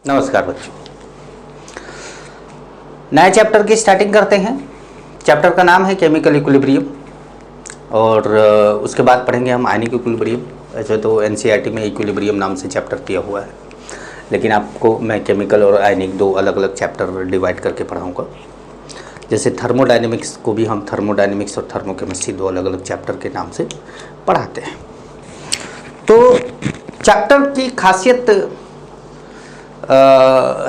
नमस्कार बच्चों, नए चैप्टर की स्टार्टिंग करते हैं। चैप्टर का नाम है केमिकल इक्विलिब्रियम और उसके बाद पढ़ेंगे हम आयनिक इक्विलिब्रियम। ऐसे तो एनसीईआरटी में इक्विलिब्रियम नाम से चैप्टर दिया हुआ है, लेकिन आपको मैं केमिकल और आयनिक दो अलग अलग चैप्टर डिवाइड करके पढ़ाऊँगा। जैसे थर्मोडायनेमिक्स को भी हम थर्मोडायनेमिक्स और थर्मोकेमिस्ट्री दो अलग अलग चैप्टर के नाम से पढ़ाते हैं। तो चैप्टर की खासियत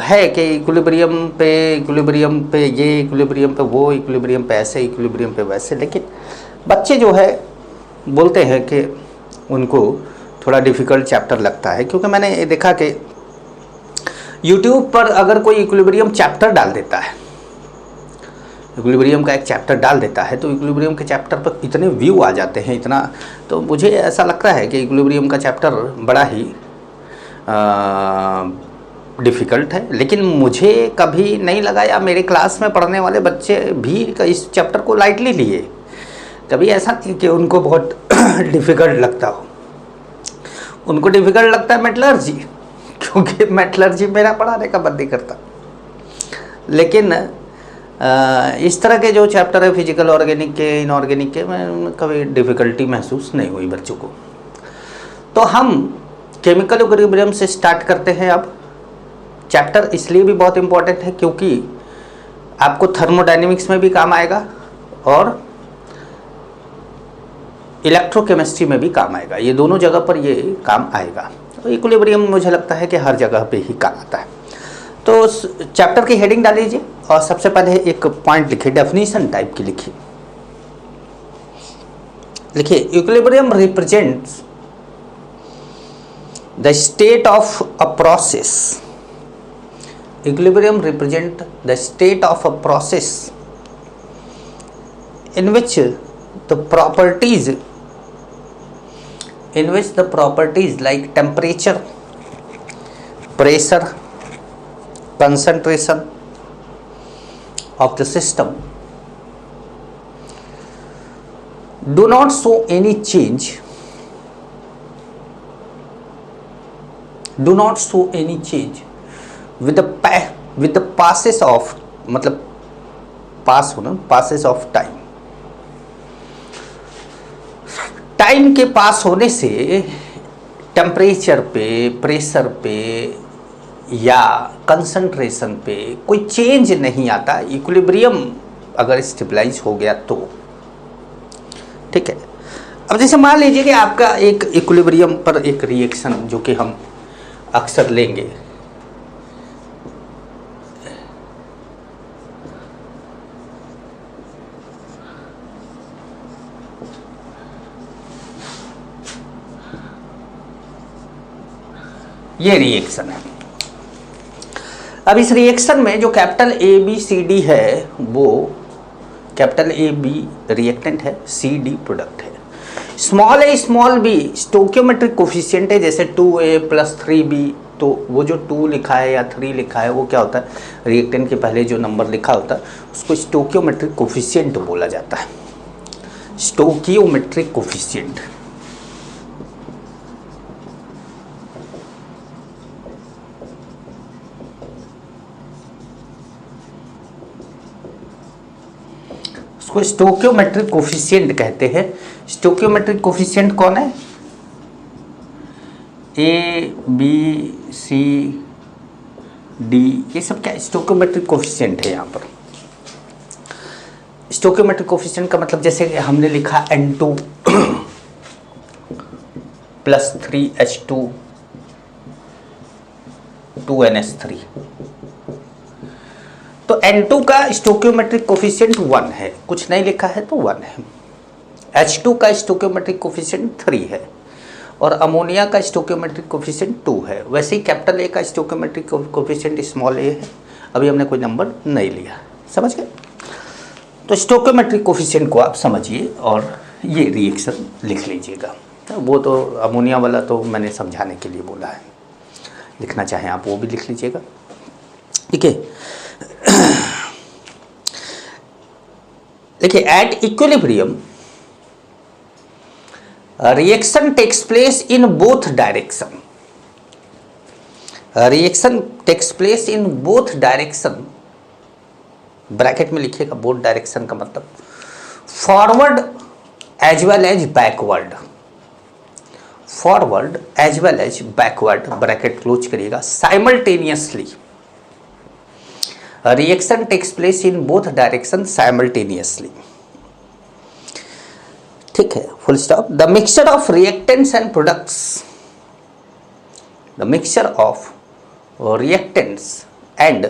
है कि इक्विलिब्रियम पे ये, इक्विलिब्रियम पे वो, इक्विलिब्रियम पे ऐसे, इक्विलिब्रियम पे वैसे। लेकिन बच्चे जो है बोलते हैं कि उनको थोड़ा डिफ़िकल्ट चैप्टर लगता है, क्योंकि मैंने देखा कि YouTube पर अगर कोई इक्विलिब्रियम चैप्टर डाल देता है, इक्विलिब्रियम का एक चैप्टर डाल देता है, तो इक्विलिब्रियम के चैप्टर पर इतने व्यू आ जाते हैं, इतना। तो मुझे ऐसा लगता है कि इक्विलिब्रियम का चैप्टर बड़ा ही डिफ़िकल्ट है। लेकिन मुझे कभी नहीं लगा, या मेरे क्लास में पढ़ने वाले बच्चे भी इस चैप्टर को लाइटली लिए। कभी ऐसा नहीं कि उनको बहुत डिफ़िकल्ट लगता हो। उनको डिफ़िकल्ट लगता है मेटलर्जी, क्योंकि मेटलर्जी मेरा पढ़ाने का मन नहीं करता। लेकिन इस तरह के जो चैप्टर है फिजिकल, ऑर्गेनिक के, इनऑर्गेनिक के, में कभी डिफ़िकल्टी महसूस नहीं हुई बच्चों को। तो हम केमिकल इक्विलिब्रियम से स्टार्ट करते हैं। अब चैप्टर इसलिए भी बहुत इम्पोर्टेंट है क्योंकि आपको थर्मोडायनेमिक्स में भी काम आएगा और इलेक्ट्रोकेमिस्ट्री में भी काम आएगा। ये दोनों जगह पर ये काम आएगा। तो इक्विलिब्रियम मुझे लगता है कि हर जगह पे ही काम आता है। तो चैप्टर की हेडिंग डाल लीजिए और सबसे पहले एक पॉइंट लिखिए, डेफिनेशन टाइप की लिखिए। लिखिए, equilibrium represents the state of a process. Equilibrium represent the state of a process in which the properties like temperature, pressure, concentration of the system do not show any change with the passes of, मतलब पास होना, passes of time। Time के पास होने से temperature पे, pressure पे या concentration पे कोई चेंज नहीं आता, इक्विलिब्रियम अगर स्टेबलाइज हो गया तो। ठीक है। अब जैसे मान लीजिए कि आपका एक इक्विलिब्रियम पर एक रिएक्शन, जो कि हम अक्सर लेंगे, ये रिएक्शन है। अब इस रिएक्शन में जो capital A B C D है, वो कैपिटल ए बी रिएक्टेंट है, सी डी प्रोडक्ट है। Small a small b stoichiometric coefficient है। जैसे 2a + 3b, तो वो जो 2 लिखा है या 3 लिखा है, वो क्या होता है, रिएक्टेंट के पहले जो नंबर लिखा होता है उसको स्टोइकियोमेट्रिक कोफिशिएंट बोला जाता है। Stoichiometric coefficient. उसको स्टोइकियोमेट्रिक कोफिशिएंट कहते हैं। स्टोइकियोमेट्रिक कोफिशिएंट कौन है? ए बी सी डी, ये सब क्या स्टोइकियोमेट्रिक कोफिशिएंट है। यहाँ पर स्टोइकियोमेट्रिक कोफिशिएंट का मतलब, जैसे हमने लिखा N2 + 3H2 2NH3, तो N2 का स्टोइकियोमेट्रिक कोफिशिएंट 1 है, कुछ नहीं लिखा है तो 1 है। H2 का स्टोइकियोमेट्रिक कोफिशिएंट 3 है और अमोनिया का स्टोइकियोमेट्रिक कोफिशिएंट 2 है। वैसे ही कैपिटल ए का स्टोइकियोमेट्रिक कोफिशिएंट स्मॉल ए है। अभी हमने कोई नंबर नहीं लिया, समझ गए? तो स्टोइकियोमेट्रिक कोफिशिएंट को आप समझिए और ये रिएक्शन लिख लीजिएगा। वो तो अमोनिया वाला तो मैंने समझाने के लिए बोला है, लिखना चाहें आप वो भी लिख लीजिएगा। ठीक है। देखिए, at equilibrium reaction takes place in both direction. Reaction takes place in both direction, bracket में लिखिएगा बोथ डायरेक्शन का मतलब forward as well as backward, forward as well as backward, bracket close करिएगा, simultaneously, reaction takes place in both direction simultaneously, ठीक है, full stop. The mixture of reactants and products, the mixture of reactants and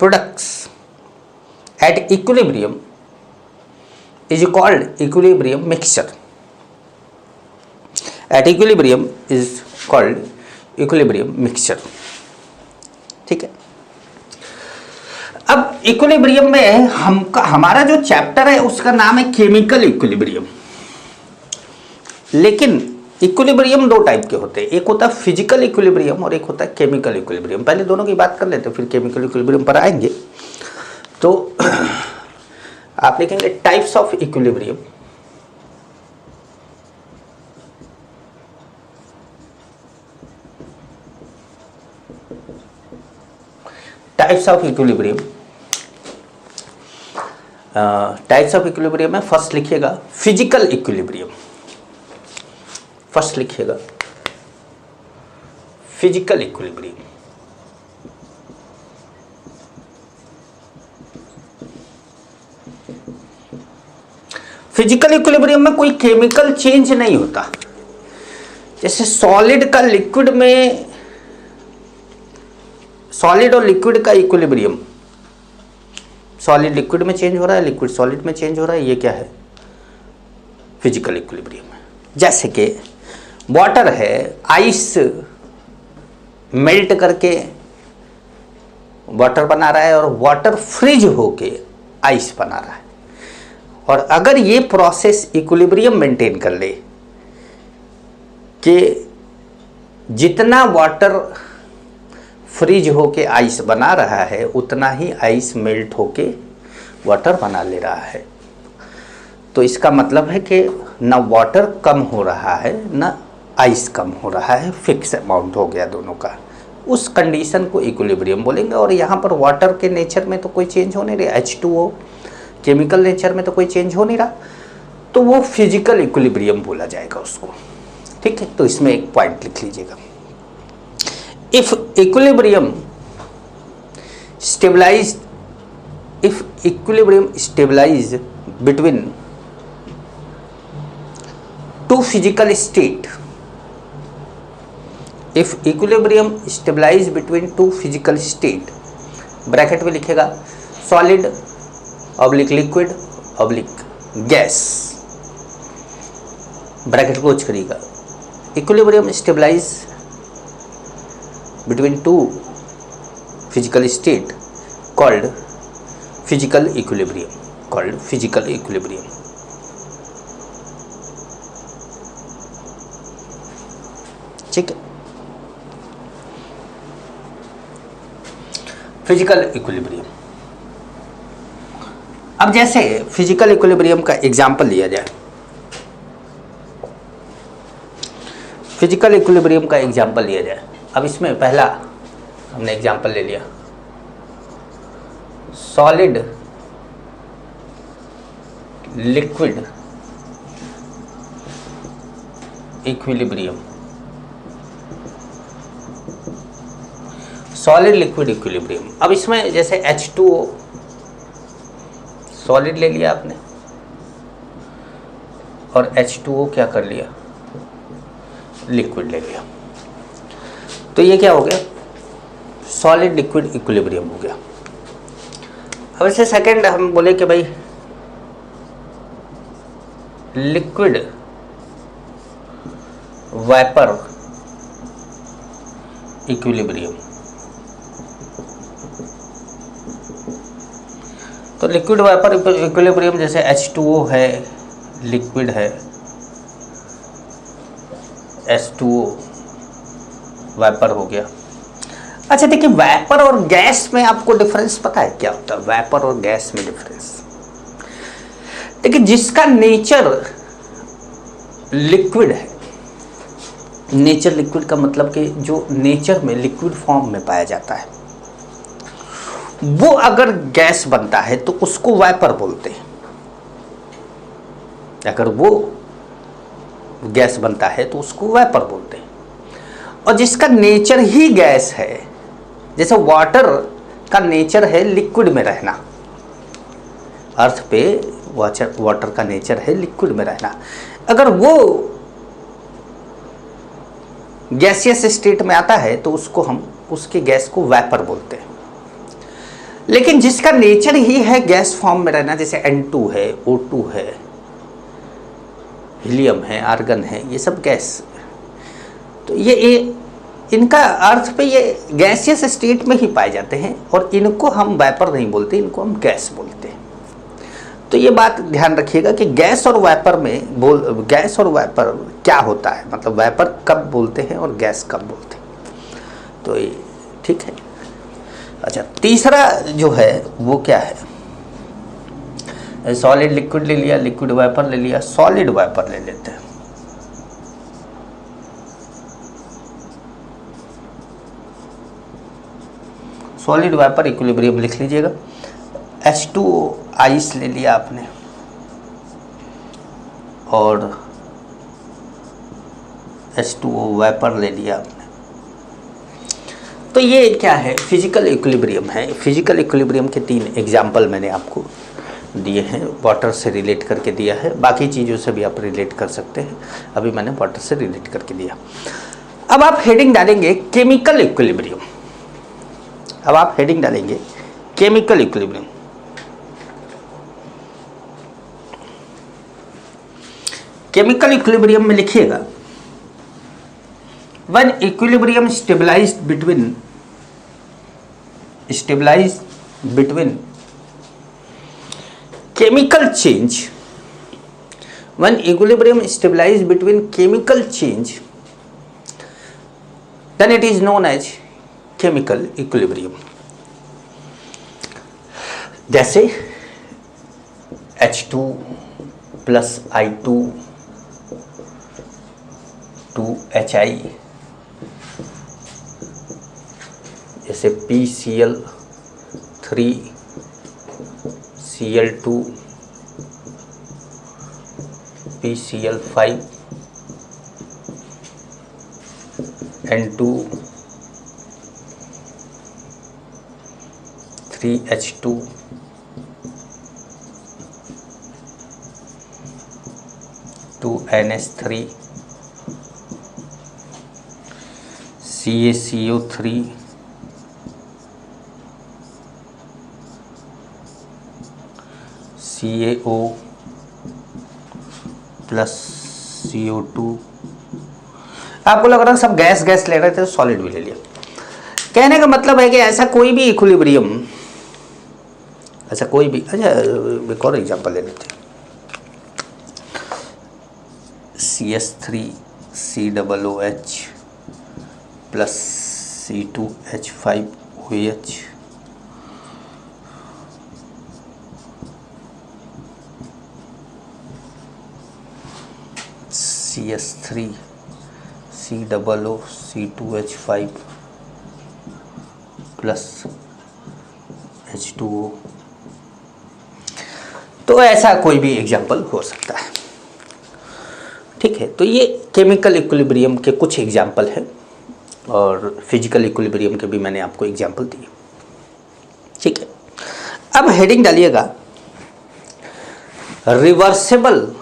products at equilibrium is called equilibrium mixture, at equilibrium is called equilibrium mixture, ठीक है। अब equilibrium में हमारा जो chapter है उसका नाम है केमिकल इक्विलिब्रियम, लेकिन इक्विलिब्रियम दो टाइप के होते हैं, एक होता है फिजिकल इक्विलिब्रियम और एक होता है केमिकल इक्विलिब्रियम। पहले दोनों की बात कर लेते हैं, फिर केमिकल इक्विलिब्रियम पर आएंगे। तो आप लिखेंगे types of equilibrium, types of equilibrium, types of equilibrium में फर्स्ट लिखिएगा फिजिकल इक्विलिब्रियम, फर्स्ट लिखिएगा फिजिकल इक्विलिब्रियम। फिजिकल इक्विलिब्रियम में कोई केमिकल चेंज नहीं होता, जैसे सॉलिड का लिक्विड में, सॉलिड और लिक्विड का इक्विलिब्रियम, सॉलिड लिक्विड में चेंज हो रहा है, लिक्विड सॉलिड में चेंज हो रहा है, ये क्या है, फिजिकल इक्विलिब्रियम है। जैसे कि वाटर है, आइस मेल्ट करके वाटर बना रहा है और वाटर फ्रीज होके आइस बना रहा है, और अगर ये प्रोसेस इक्विलिब्रियम मेंटेन कर ले कि जितना वाटर फ्रीज होके आइस बना रहा है उतना ही आइस मेल्ट होके वाटर बना ले रहा है, तो इसका मतलब है कि ना वाटर कम हो रहा है ना आइस कम हो रहा है, फिक्स अमाउंट हो गया दोनों का, उस कंडीशन को इक्विलिब्रियम बोलेंगे। और यहाँ पर वाटर के नेचर में तो कोई चेंज हो नहीं रहा, H2O केमिकल नेचर में तो कोई चेंज हो नहीं रहा, तो वो फिजिकल इक्विलिब्रियम बोला जाएगा उसको, ठीक है। तो इसमें एक पॉइंट लिख लीजिएगा, if equilibrium stabilize, if equilibrium stabilize between two physical state, if equilibrium stabilize between two physical state, bracket में लिखेगा solid oblique liquid oblique gas, bracket close करिएगा, equilibrium stabilize between two physical state called physical equilibrium, called physical equilibrium, ठीक है। Physical equilibrium, अब जैसे physical equilibrium का example लिया जाए, फिजिकल इक्विलिब्रियम का एग्जांपल लिया जाए। अब इसमें पहला हमने एग्जांपल ले लिया solid liquid equilibrium, solid liquid equilibrium. अब इसमें जैसे H2O सॉलिड ले लिया आपने और H2O क्या कर लिया, लिक्विड ले लिया, तो ये क्या हो गया, सॉलिड लिक्विड इक्विलिब्रियम हो गया। अब इसे सेकंड हम बोले कि भाई लिक्विड वेपर इक्विलिब्रियम, तो लिक्विड वेपर इक्विलिब्रियम जैसे H2O है, लिक्विड है, H2O वेपर हो गया। अच्छा देखिए, वेपर और गैस में आपको डिफरेंस पता है क्या होता है, वेपर और गैस में डिफरेंस देखिए, जिसका नेचर लिक्विड है, नेचर लिक्विड का मतलब कि जो नेचर में लिक्विड फॉर्म में पाया जाता है, वो अगर गैस बनता है तो उसको वाइपर बोलते हैं। अगर वो गैस बनता है तो उसको वाइपर बोलते हैं। और जिसका नेचर ही गैस है, जैसे वाटर का नेचर है लिक्विड में रहना, अर्थ पे वाटर का नेचर है लिक्विड में रहना, अगर वो गैसियस स्टेट में आता है तो उसको हम उसके गैस को वाइपर बोलते हैं। लेकिन जिसका नेचर ही है गैस फॉर्म में रहना, जैसे N2 है, O2 है, हीलियम है, आर्गन है, ये सब गैस, तो ये इनका अर्थ पे ये गैसियस स्टेट में ही पाए जाते हैं और इनको हम वाइपर नहीं बोलते, इनको हम गैस बोलते हैं। तो ये बात ध्यान रखिएगा कि गैस और वाइपर में गैस और वाइपर क्या होता है, मतलब वाइपर कब बोलते हैं और गैस कब बोलते हैं। तो ये ठीक है। अच्छा, तीसरा जो है वो क्या है, सॉलिड लिक्विड ले लिया, लिक्विड वाइपर ले लिया, सॉलिड वाइपर ले लेते हैं। सॉलिड वाइपर इक्विलिब्रियम लिख लीजिएगा। H2O आइस ले लिया आपने और H2O वाइपर ले लिया आपने। तो ये क्या है, फिजिकल इक्विलिब्रियम है। फिजिकल इक्विलिब्रियम के 3 एग्जाम्पल मैंने आपको दिए हैं, वाटर से रिलेट करके दिया है, बाकी चीज़ों से भी आप रिलेट कर सकते हैं, अभी मैंने वाटर से रिलेट करके दिया। अब आप हेडिंग डालेंगे केमिकल इक्विलिब्रियम। अब आप हेडिंग डालेंगे केमिकल इक्विलिब्रियम। केमिकल इक्विलिब्रियम में लिखिएगा, when equilibrium stabilized between chemical change, when equilibrium stabilized between chemical change, then it is known as chemical equilibrium। जैसे H2 plus I2 to HI, जैसे PCl3 Cl2 PCl5 N2 3H2 2NH3 CaCO3 CaO plus CO2। आपको लग रहा है सब gas gas ले रहे थे तो सॉलिड भी ले लिया। कहने का मतलब है कि ऐसा कोई भी इक्विलिब्रियम, अच्छा एक और एग्जांपल ले लेते हैं। CH3 COOH plus C2H5OH CH3 COO C2H5 plus H2O। तो ऐसा कोई भी एग्जाम्पल हो सकता है, ठीक है। तो ये केमिकल इक्विलिब्रियम के कुछ एग्जाम्पल हैं और फिजिकल इक्विलिब्रियम के भी मैंने आपको एग्जाम्पल दिए, ठीक है। अब हेडिंग डालिएगा रिवर्सिबल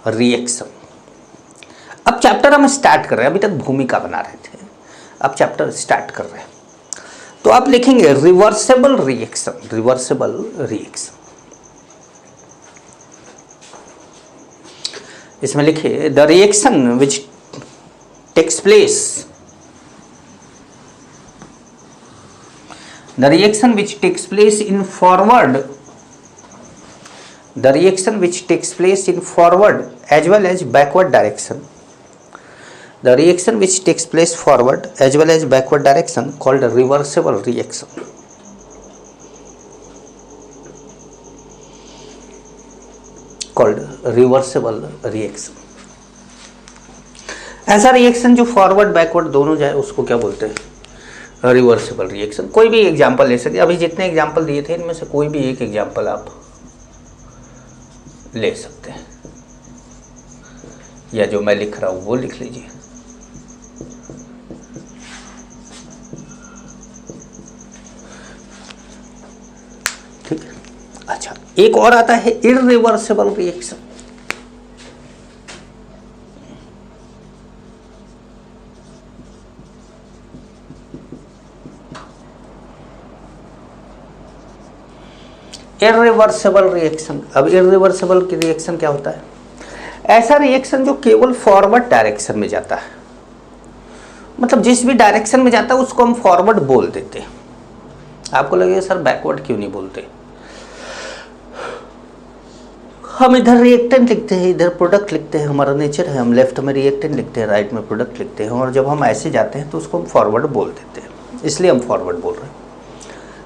रिएक्शन। अब चैप्टर हम स्टार्ट कर रहे हैं, अभी तक भूमिका बना रहे थे, अब चैप्टर स्टार्ट कर रहे हैं। तो आप लिखेंगे रिवर्सिबल रिएक्शन। रिवर्सिबल रिएक्शन, इसमें लिखिए the reaction which takes place, the reaction which takes place in forward, the reaction which takes place in forward as well as backward direction, the reaction which takes place forward as well as backward direction called a reversible reaction, called reversible reaction। ऐसा reaction जो forward backward दोनों जाए उसको क्या बोलते हैं? Reversible reaction. कोई भी एग्जांपल ले सकते, अभी जितने एग्जांपल दिए थे इनमें से कोई भी एक एग्जांपल आप ले सकते हैं, या जो मैं लिख रहा हूं वो लिख लीजिए। ठीक है। अच्छा, एक और आता है इररिवर्सिबल रिएक्शन। Irreversible reaction. अब इररिवर्सिबल की रिएक्शन क्या होता है? ऐसा रिएक्शन जो केवल फॉरवर्ड डायरेक्शन में जाता है, मतलब जिस भी डायरेक्शन में जाता है उसको हम फॉरवर्ड बोल देते हैं। आपको लगेगा सर बैकवर्ड क्यों नहीं बोलते? हम इधर रिएक्टेंट लिखते हैं, इधर प्रोडक्ट लिखते हैं, हमारा नेचर है, हम लेफ्ट में रिएक्टेंट लिखते हैं, राइट में प्रोडक्ट लिखते हैं, और जब हम ऐसे जाते हैं तो उसको हम फॉरवर्ड बोल देते हैं, इसलिए हम फॉरवर्ड बोल रहे हैं।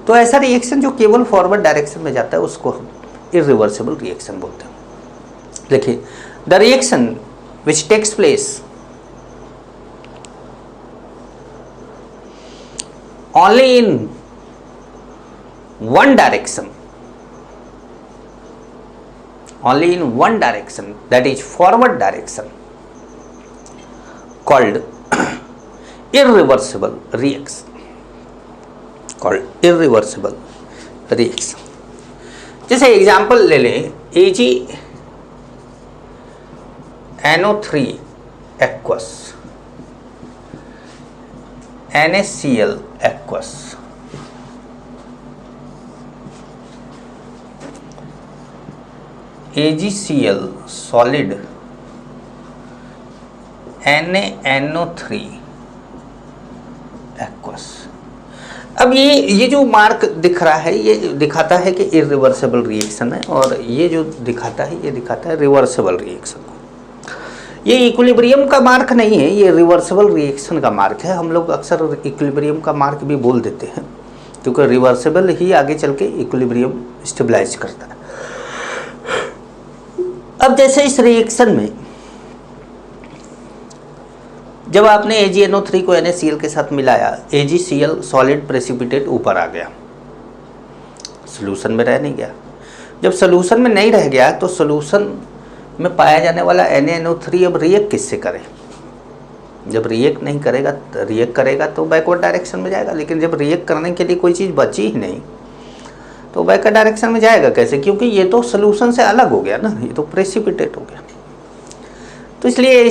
तो ऐसा रिएक्शन जो केवल फॉरवर्ड डायरेक्शन में जाता है उसको हम इररिवर्सिबल रिएक्शन बोलते हैं। देखिए, the reaction which takes place only in one direction, only in one direction, that is forward direction, called irreversible reaction, called irreversible reaction। जैसे एग्जाम्पल ले लें, AgNO3 aqueous, NaCl aqueous, AgCl solid, NaNO3 aqueous। अब ये जो mark दिख रहा है ये दिखाता है कि इररिवर्सिबल रिएक्शन है, और ये जो दिखाता है ये दिखाता है रिवर्सिबल रिएक्शन को। ये इक्विलिब्रियम का मार्क नहीं है, ये रिवर्सिबल रिएक्शन का मार्क है। हम लोग अक्सर इक्विलिब्रियम का मार्क भी बोल देते हैं, क्योंकि रिवर्सिबल ही आगे चल के इक्विलिब्रियम स्टेबलाइज करता है। अब जैसे इस रिएक्शन में जब आपने AgNO3 को NaCl के साथ मिलाया, AgCl सॉलिड प्रेसिपिटेट ऊपर आ गया, सॉल्यूशन में रह नहीं गया। जब सॉल्यूशन में नहीं रह गया तो सॉल्यूशन में पाया जाने वाला NaNO3 अब रिएक्ट किससे करे? जब रिएक्ट नहीं करेगा, रिएक्ट करेगा तो बैकवर्ड डायरेक्शन में जाएगा, लेकिन जब रिएक्ट करने के लिए कोई चीज़ बची ही नहीं तो बैकवर्ड डायरेक्शन में जाएगा कैसे? क्योंकि ये तो सॉल्यूशन से अलग हो गया ना, ये तो प्रेसिपिटेट हो गया। तो इसलिए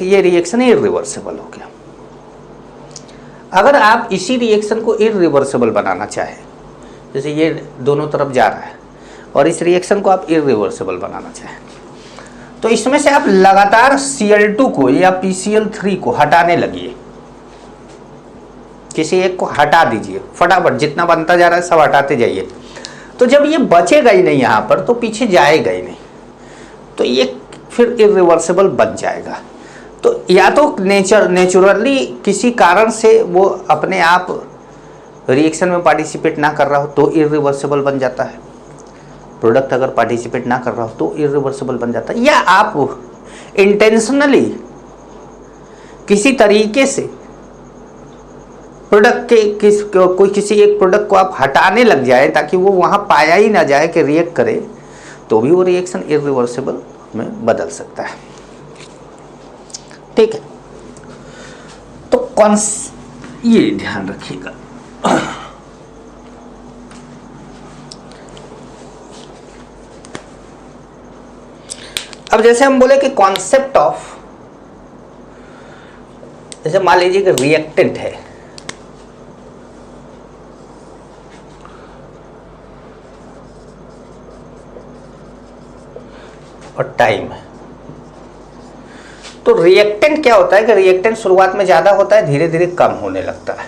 ये रिएक्शन इररिवर्सिबल हो गया। अगर आप इसी रिएक्शन को इररिवर्सिबल बनाना चाहें, जैसे ये दोनों तरफ जा रहा है, और इस रिएक्शन को आप इररिवर्सिबल बनाना चाहें, तो इसमें से आप लगातार Cl2 को या PCl3 को हटाने लगिए। किसी एक को हटा दीजिए फटाफट, जितना बनता जा रहा है सब हटाते जाइए। तो जब ये बचेगा ही नहीं यहाँ पर तो पीछे जाएगा ही नहीं, तो ये फिर इररिवर्सिबल बन जाएगा। तो या तो नेचुरली किसी कारण से वो अपने आप रिएक्शन में पार्टिसिपेट ना कर रहा हो तो इररिवर्सिबल बन जाता है, प्रोडक्ट अगर पार्टिसिपेट ना कर रहा हो तो इररिवर्सिबल बन जाता है, या आप इंटेंशनली किसी तरीके से प्रोडक्ट के किसी एक प्रोडक्ट को आप हटाने लग जाए ताकि वो वहाँ पाया ही ना जाए कि रिएक्ट करे, तो भी वो रिएक्शन इररिवर्सिबल में बदल सकता है। ठीक है, तो ये ध्यान रखिएगा। अब जैसे हम बोले कि कॉन्सेप्ट ऑफ, जैसे मान लीजिए कि रिएक्टेंट है, और टाइम है, तो रिएक्टेंट क्या होता है कि रिएक्टेंट शुरुआत में ज़्यादा होता है, धीरे धीरे कम होने लगता है।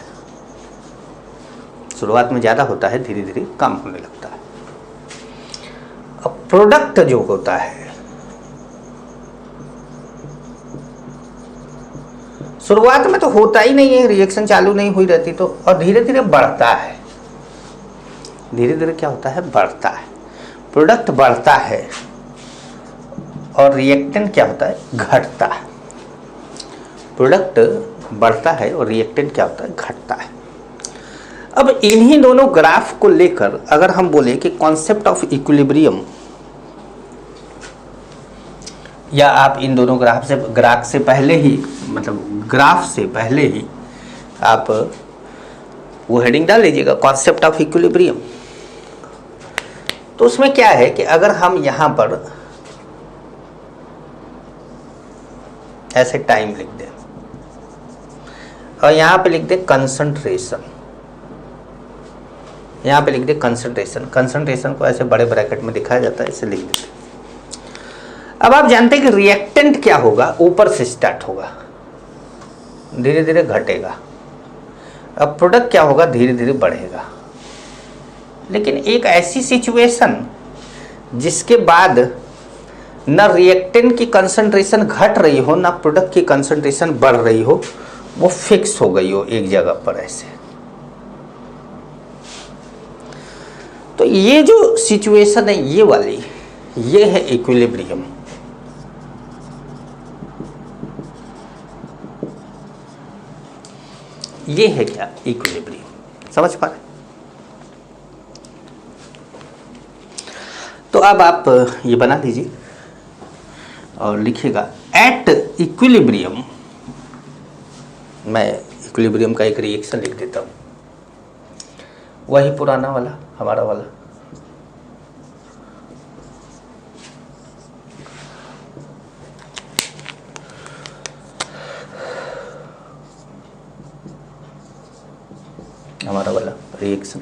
शुरुआत में ज़्यादा होता है, धीरे धीरे कम होने लगता है। अब प्रोडक्ट जो होता है शुरुआत में तो होता ही नहीं है, रिएक्शन चालू नहीं हुई रहती तो, और धीरे धीरे बढ़ता है। धीरे धीरे क्या होता है? बढ़ता है, प्रोडक्ट बढ़ता है, और रिएक्टेंट क्या होता है? घटता है। प्रोडक्ट बढ़ता है और रिएक्टेंट क्या होता है, घटता है। अब इन्हीं दोनों ग्राफ को लेकर अगर हम बोले कि कॉन्सेप्ट ऑफ इक्विलिब्रियम, या आप इन दोनों ग्राफ से पहले ही, मतलब ग्राफ से पहले ही आप वो हेडिंग डाल लीजिएगा, कॉन्सेप्ट ऑफ इक्विलिब्रियम। तो उसमें क्या है कि अगर हम यहां पर ऐसे टाइम लिख दें और यहां पे लिख दें कंसंट्रेशन, यहां पे लिख दें कंसंट्रेशन, कंसंट्रेशन को ऐसे बड़े ब्रैकेट में दिखाया जाता है, इसे लिख देते। अब आप जानते हैं कि रिएक्टेंट क्या होगा, ऊपर से स्टार्ट होगा, धीरे धीरे घटेगा। अब प्रोडक्ट क्या होगा, धीरे धीरे बढ़ेगा। लेकिन एक ऐसी सिचुएशन जिसके बाद न रिएक्टेंट की कंसंट्रेशन घट रही हो, ना प्रोडक्ट की कंसंट्रेशन बढ़ रही हो, वो फिक्स हो गई हो एक जगह पर ऐसे, तो ये जो सिचुएशन है ये वाली, ये है इक्विलिब्रियम। ये है क्या, इक्विलिब्रियम। समझ पा रहे? तो अब आप ये बना लीजिए और लिखिएगा एट इक्विलिब्रियम। मैं इक्विलिब्रियम का एक रिएक्शन लिख देता हूँ, वही पुराना वाला, हमारा वाला। हमारा वाला रिएक्शन।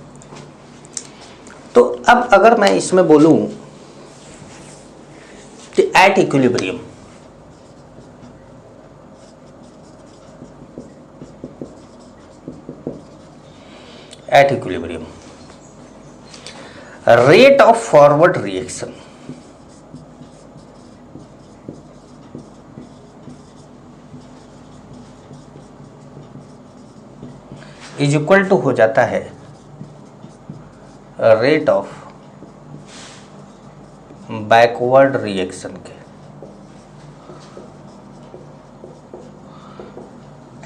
तो अब अगर मैं इसमें बोलूं कि at equilibrium, at equilibrium rate of forward reaction is equal to हो जाता है रेट ऑफ बैकवर्ड रिएक्शन के।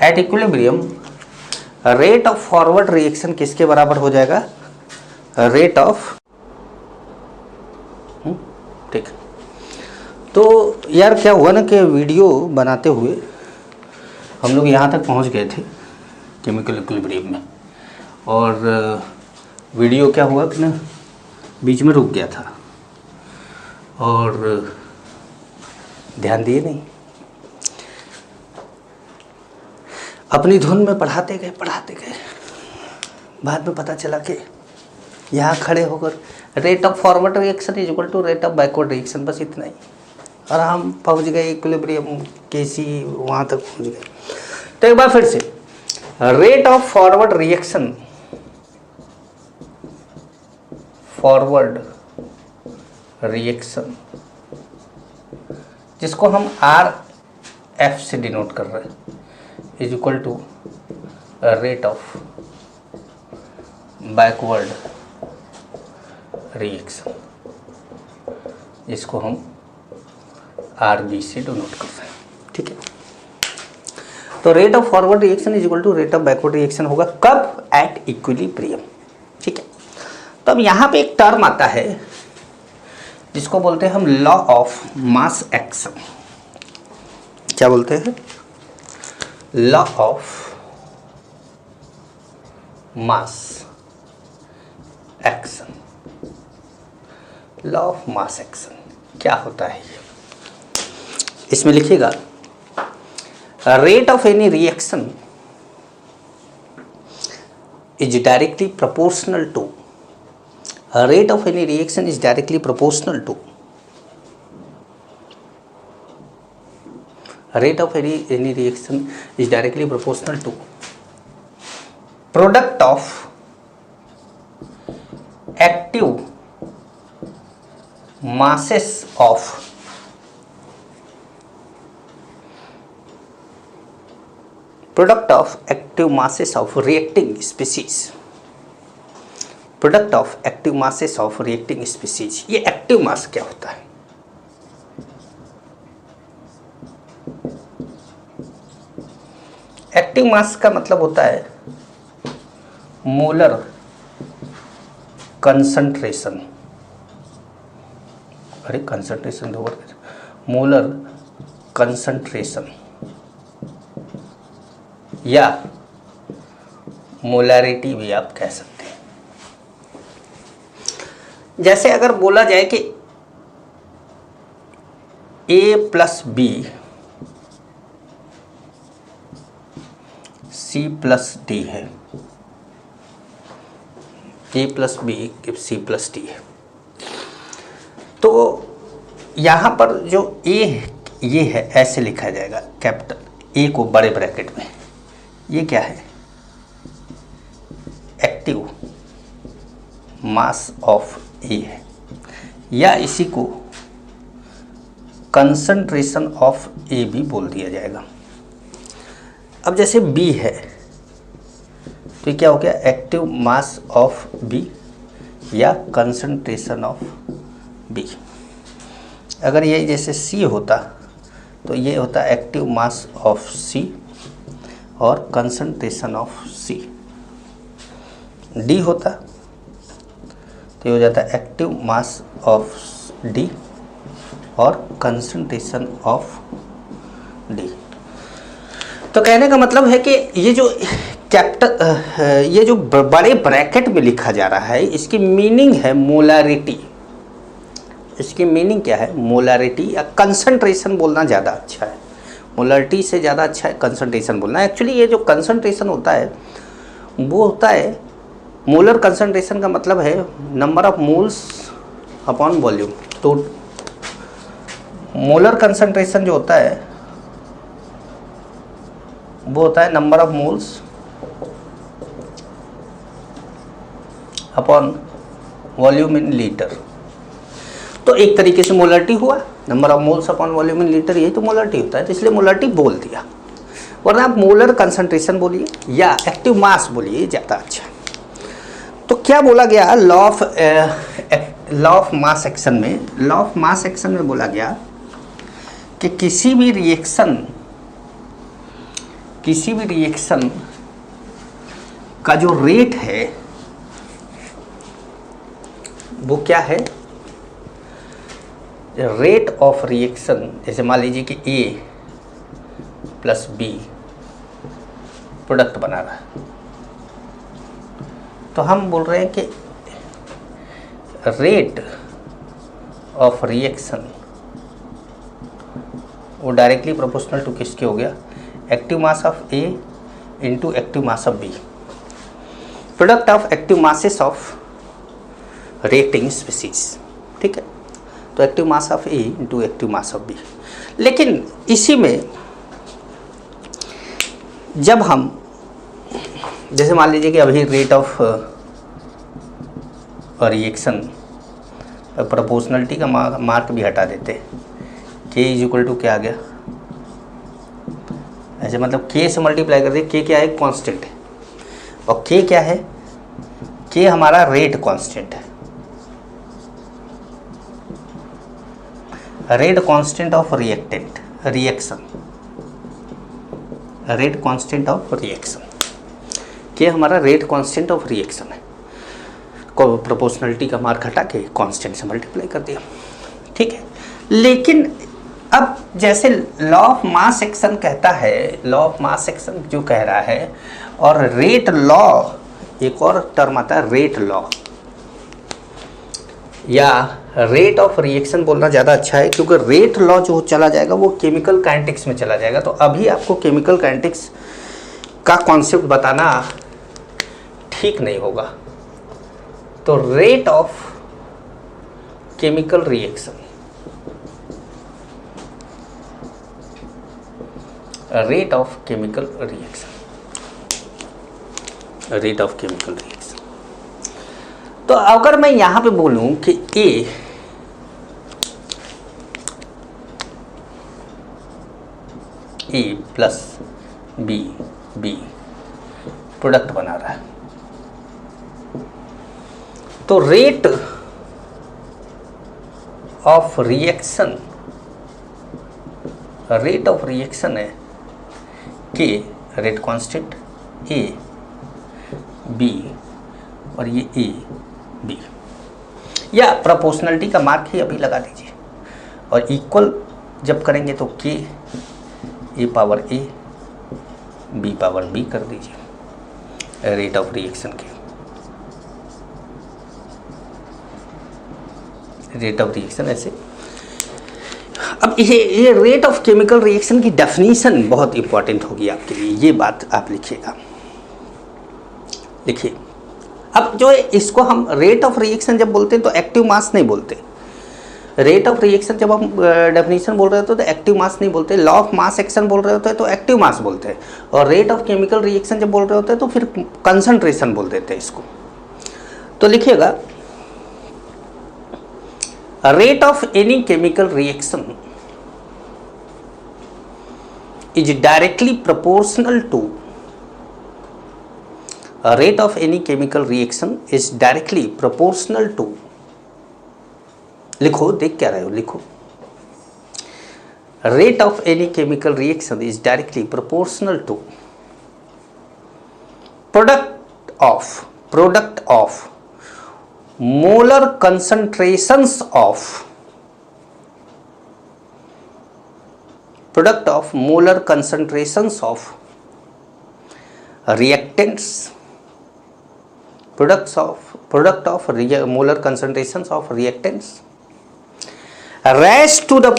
At equilibrium rate of forward reaction किसके बराबर हो जाएगा, रेट ऑफ, ठीक। तो यार क्या हुआ ना कि वीडियो बनाते हुए हम लोग यहाँ तक पहुँच गए थे केमिकल इक्विलिब्रियम में, और वीडियो क्या हुआ कि ना बीच में रुक गया था और ध्यान दिए नहीं, अपनी धुन में पढ़ाते गए, बाद में पता चला कि यहाँ खड़े होकर rate of forward reaction is equal to rate of backward reaction, बस इतना ही, और हम पहुँच गए इक्विलिब्रियम केसी, वहाँ तक पहुँच गए। तो एक बार फिर से, rate of forward reaction, forward reaction जिसको हम आर एफ से डिनोट कर रहे हैं, is equal to rate of backward reaction, जिसको हम आर बी से डिनोट कर रहे हैं, ठीक है। तो rate of forward reaction is equal to rate of backward reaction होगा कब, एट इक्विलिब्रियम, ठीक है। तो अब यहाँ पे एक टर्म आता है जिसको बोलते हैं हम लॉ ऑफ मास एक्शन। क्या बोलते हैं, law of mass action. Law of mass action क्या होता है ये, इसमें लिखिएगा rate of any reaction is directly proportional to, rate of any reaction is directly proportional to, rate of any reaction is directly proportional to product of active masses of product of active masses of reacting species, product of active masses of reacting species. ये active mass क्या होता है, active mass का मतलब होता है molar concentration, अरे concentration दो बार, मोलर कंसंट्रेशन या मोलैरिटी भी आप कह सकते हैं। जैसे अगर बोला जाए कि A plus B C plus D है, A plus B C plus D है, तो यहाँ पर जो A ये है ऐसे लिखा जाएगा, कैपिटल A को बड़े ब्रैकेट में, ये क्या है, एक्टिव मास ऑफ A है, या इसी को कंसंट्रेशन ऑफ A भी बोल दिया जाएगा। अब जैसे B है तो क्या हो गया, एक्टिव मास ऑफ B या कंसंट्रेशन ऑफ B। अगर ये जैसे C होता तो ये होता एक्टिव मास ऑफ C और कंसंट्रेशन ऑफ C। D होता तो ये हो जाता एक्टिव मास ऑफ D और कंसंट्रेशन ऑफ D। तो कहने का मतलब है कि ये जो ये जो बड़े ब्रैकेट में लिखा जा रहा है, इसकी मीनिंग है मोलैरिटी। इसकी मीनिंग क्या है, मोलैरिटी या कंसंट्रेशन बोलना ज़्यादा अच्छा है, मोलैरिटी से ज़्यादा अच्छा है कंसंट्रेशन बोलना। एक्चुअली ये जो कंसंट्रेशन होता है वो होता है, मोलर कंसंट्रेशन का मतलब है number of moles upon volume. तो मोलर कंसंट्रेशन जो होता है वो होता है number of moles upon volume in litre. तो एक तरीके से मोलरिटी हुआ, number of moles upon volume in litre, यही तो मोलरिटी होता है, तो इसलिए मोलरिटी बोल दिया। वरना आप मोलर कंसंट्रेशन बोलिए या एक्टिव मास बोलिए, ज़्यादा अच्छा। तो क्या बोला गया लॉ ऑफ मास एक्शन में, लॉ ऑफ मास एक्शन में बोला गया कि किसी भी रिएक्शन का जो रेट है वो क्या है, रेट ऑफ रिएक्शन। जैसे मान लीजिए कि A प्लस B प्रोडक्ट बना रहा है, तो हम बोल रहे हैं कि रेट ऑफ रिएक्शन वो डायरेक्टली प्रोपोर्शनल टू किसके हो गया, active mass of A into active mass of B, product of active masses of reacting species. ठीक है, तो active mass of A into active mass of B। लेकिन इसी में जब हम, जैसे मान लीजिए कि अभी रेट ऑफ रिएक्शन प्रोपोर्शनलिटी का मार्क भी हटा देते, K इज इक्वल टू क्या आ गया, ऐसे मतलब K से मल्टीप्लाई कर दिए। K क्या है, कांस्टेंट है, और K क्या है, K हमारा रेट कांस्टेंट है, rate constant of reactant reaction, rate constant of reaction, K हमारा रेट कांस्टेंट ऑफ रिएक्शन है, को प्रोपोर्शनलिटी का मार्क हटा के कांस्टेंट से मल्टीप्लाई कर दिया। ठीक है, लेकिन अब जैसे लॉ ऑफ मास एक्शन कहता है, लॉ ऑफ मास एक्शन जो कह रहा है, और रेट लॉ, एक और टर्म आता है रेट लॉ, या रेट ऑफ रिएक्शन बोलना ज़्यादा अच्छा है, क्योंकि रेट लॉ जो चला जाएगा वो केमिकल काइनेटिक्स में चला जाएगा। तो अभी आपको केमिकल काइनेटिक्स का कॉन्सेप्ट बताना ठीक नहीं होगा। तो rate of chemical reaction, rate of chemical reaction, rate of chemical reaction. तो अगर मैं यहां पे बोलूं कि A प्लस B प्रोडक्ट बना रहा है, तो रेट ऑफ रिएक्शन है कि रेट कांस्टेंट ए बी और ये ए बी, या प्रोपोर्शनलिटी का मार्क ही अभी लगा दीजिए, और इक्वल जब करेंगे तो K A power A B power B कर दीजिए रेट ऑफ रिएक्शन के, रेट ऑफ रिएक्शन ऐसे। अब ये रेट ऑफ केमिकल रिएक्शन की डेफिनेशन बहुत इंपॉर्टेंट होगी आपके लिए, ये बात आप लिखिएगा। लिखिए, अब जो है इसको हम रेट ऑफ रिएक्शन जब बोलते हैं तो एक्टिव मास नहीं बोलते। रेट ऑफ रिएक्शन जब हम डेफिनेशन बोल रहे होते हैं तो एक्टिव मास नहीं बोलते, लॉ ऑफ मास एक्शन बोल रहे होते हैं तो एक्टिव मास बोलते हैं, और रेट ऑफ केमिकल रिएक्शन जब बोल रहे होते हैं तो फिर कंसंट्रेशन बोल देते हैं इसको। तो लिखिएगा, rate of any chemical reaction is directly proportional to rate of any chemical reaction is directly proportional to, लिखो, देख क्या रहे हो, लिखो, rate of any chemical reaction is directly proportional to product of molar concentrations of reactants, product of molar concentrations of reactants raised to the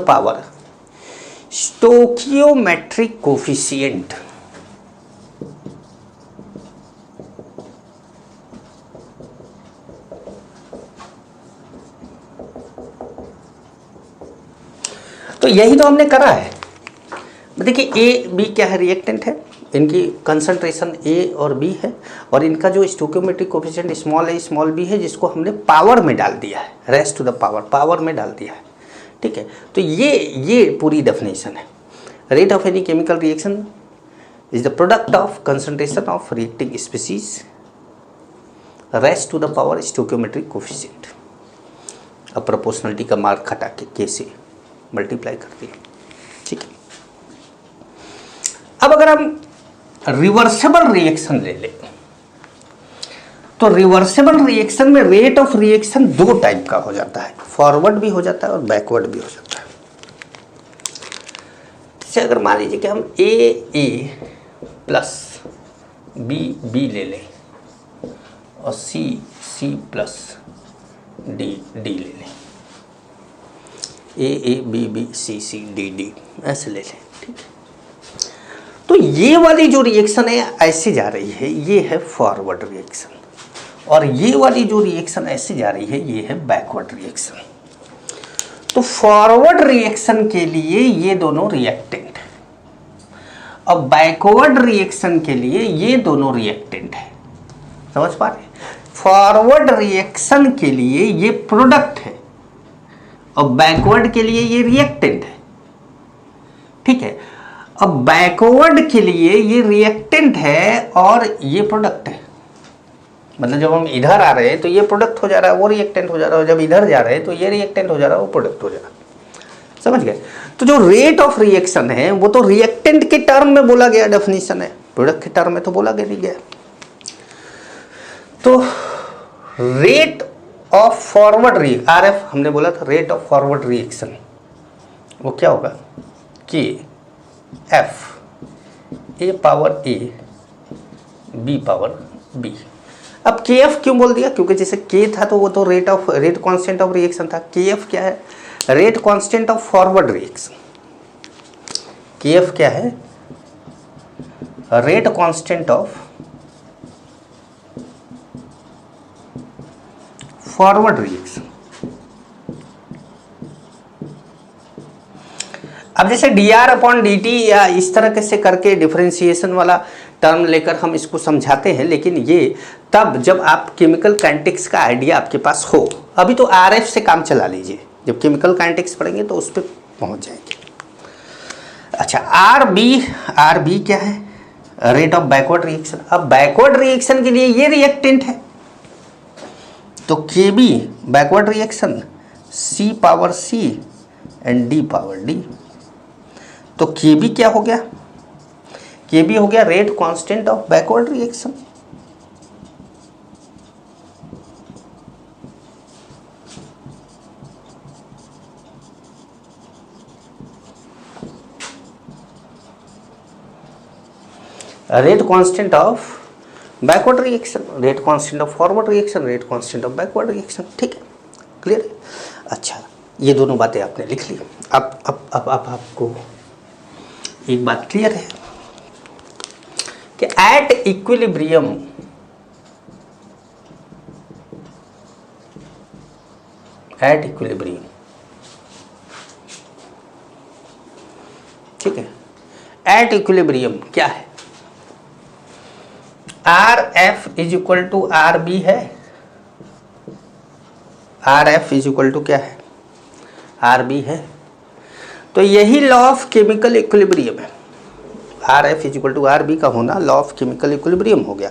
power stoichiometric coefficient तो यही तो हमने करा है। देखिए ए बी क्या है, रिएक्टेंट है, इनकी कंसंट्रेशन ए और बी है, और इनका जो stoichiometric coefficient small a small B है, जिसको हमने पावर में डाल दिया है, रेज़ टू द पावर में डाल दिया है। ठीक है, तो ये पूरी डेफिनेशन है। Rate of any chemical reaction is the product of concentration of reacting species raise to the power stoichiometric coefficient. अब प्रोपोर्शनलिटी का मार्क हटा के के से मल्टीप्लाई कर दिया। ठीक है, अब अगर हम रिवर्सिबल रिएक्शन ले लें तो रिवर्सिबल रिएक्शन में रेट ऑफ रिएक्शन दो टाइप का हो जाता है, फॉरवर्ड भी हो जाता है और बैकवर्ड भी हो जाता है। जैसे अगर मान लीजिए कि हम ए प्लस बी ले लें और सी प्लस डी ले लें, ए बी सी डी ऐसे ले लें। ठीक है, तो ये वाली जो रिएक्शन है ऐसे जा रही है, ये है फॉरवर्ड रिएक्शन, और ये वाली जो रिएक्शन ऐसे जा रही है ये है बैकवर्ड रिएक्शन। तो फॉरवर्ड रिएक्शन के लिए ये दोनों रिएक्टेंट है, और बैकवर्ड रिएक्शन के लिए ये दोनों रिएक्टेंट है। समझ पा रहे? फॉरवर्ड रिएक्शन के लिए ये प्रोडक्ट है और बैकवर्ड के लिए ये रिएक्टेंट है। ठीक है, अब बैकवर्ड के लिए ये रिएक्टेंट है और ये प्रोडक्ट है। मतलब जब हम इधर आ रहे हैं तो ये प्रोडक्ट हो जा रहा है, वो रिएक्टेंट हो जा रहा है, और जब इधर जा रहे हैं तो ये रिएक्टेंट हो जा रहा है, वो प्रोडक्ट हो जा रहा है। समझ गए? तो जो रेट ऑफ रिएक्शन है वो तो रिएक्टेंट के टर्म में बोला गया डेफिनेशन है, प्रोडक्ट के टर्म में तो बोला गया। तो rate of forward reaction, RF हमने बोला था, रेट ऑफ फॉरवर्ड रिएक्शन वो क्या होगा, K F A power A B power b. अब के एफ क्यों बोल दिया? क्योंकि जैसे के था तो वो तो रेट कांस्टेंट ऑफ रिएक्शन था। के एफ क्या है? Rate constant of forward reaction. के एफ क्या है? Rate constant of forward reaction. अब जैसे dr/dt या इस तरह से करके डिफरेंशिएशन वाला टर्म लेकर हम इसको समझाते हैं, लेकिन ये तब जब आप केमिकल काइनेटिक्स का आइडिया आपके पास हो। अभी तो आरएफ से काम चला लीजिए, जब केमिकल काइनेटिक्स पढ़ेंगे तो उस पर पहुंच जाएंगे। अच्छा, आर बी क्या है? Rate of backward reaction. अब बैकवर्ड रिएक्शन के लिए ये रिएक्टेंट है, तो K B backward reaction C power C and D power D. तो के बी क्या हो गया, के बी हो गया rate constant of backward reaction. Rate constant of backward reaction, rate constant of forward reaction, rate constant of backward reaction. ठीक है, clear है। अच्छा, ये दोनों बातें आपने लिख ली। अब आपको एक बात क्लियर है कि एट इक्विलिब्रियम ठीक है, एट इक्विलिब्रियम क्या है, R F is equal to R B है। R F is equal to क्या है, आर बी है। तो यही लॉ ऑफ केमिकल इक्विलिब्रियम है। R F is equal to R B का होना लॉ ऑफ केमिकल इक्विलिब्रियम हो गया।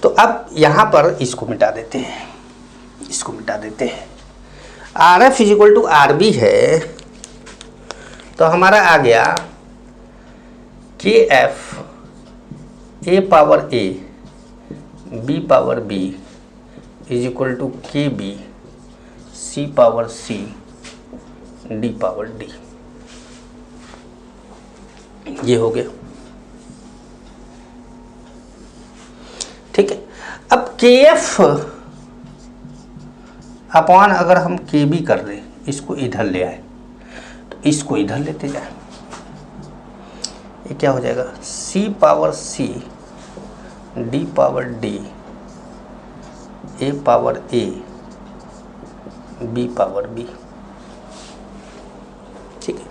तो अब यहां पर इसको मिटा देते हैं, इसको मिटा देते हैं। R F is equal to R B है, तो हमारा आ गया K F A power A B power B is equal to K B C power C D power D. ये हो गया। ठीक है, अब के एफ अपॉन अगर हम के बी कर दें, इसको इधर ले आए तो इसको इधर लेते जाए, ये क्या हो जाएगा, C power C D power D A power A B power B. ठीक है,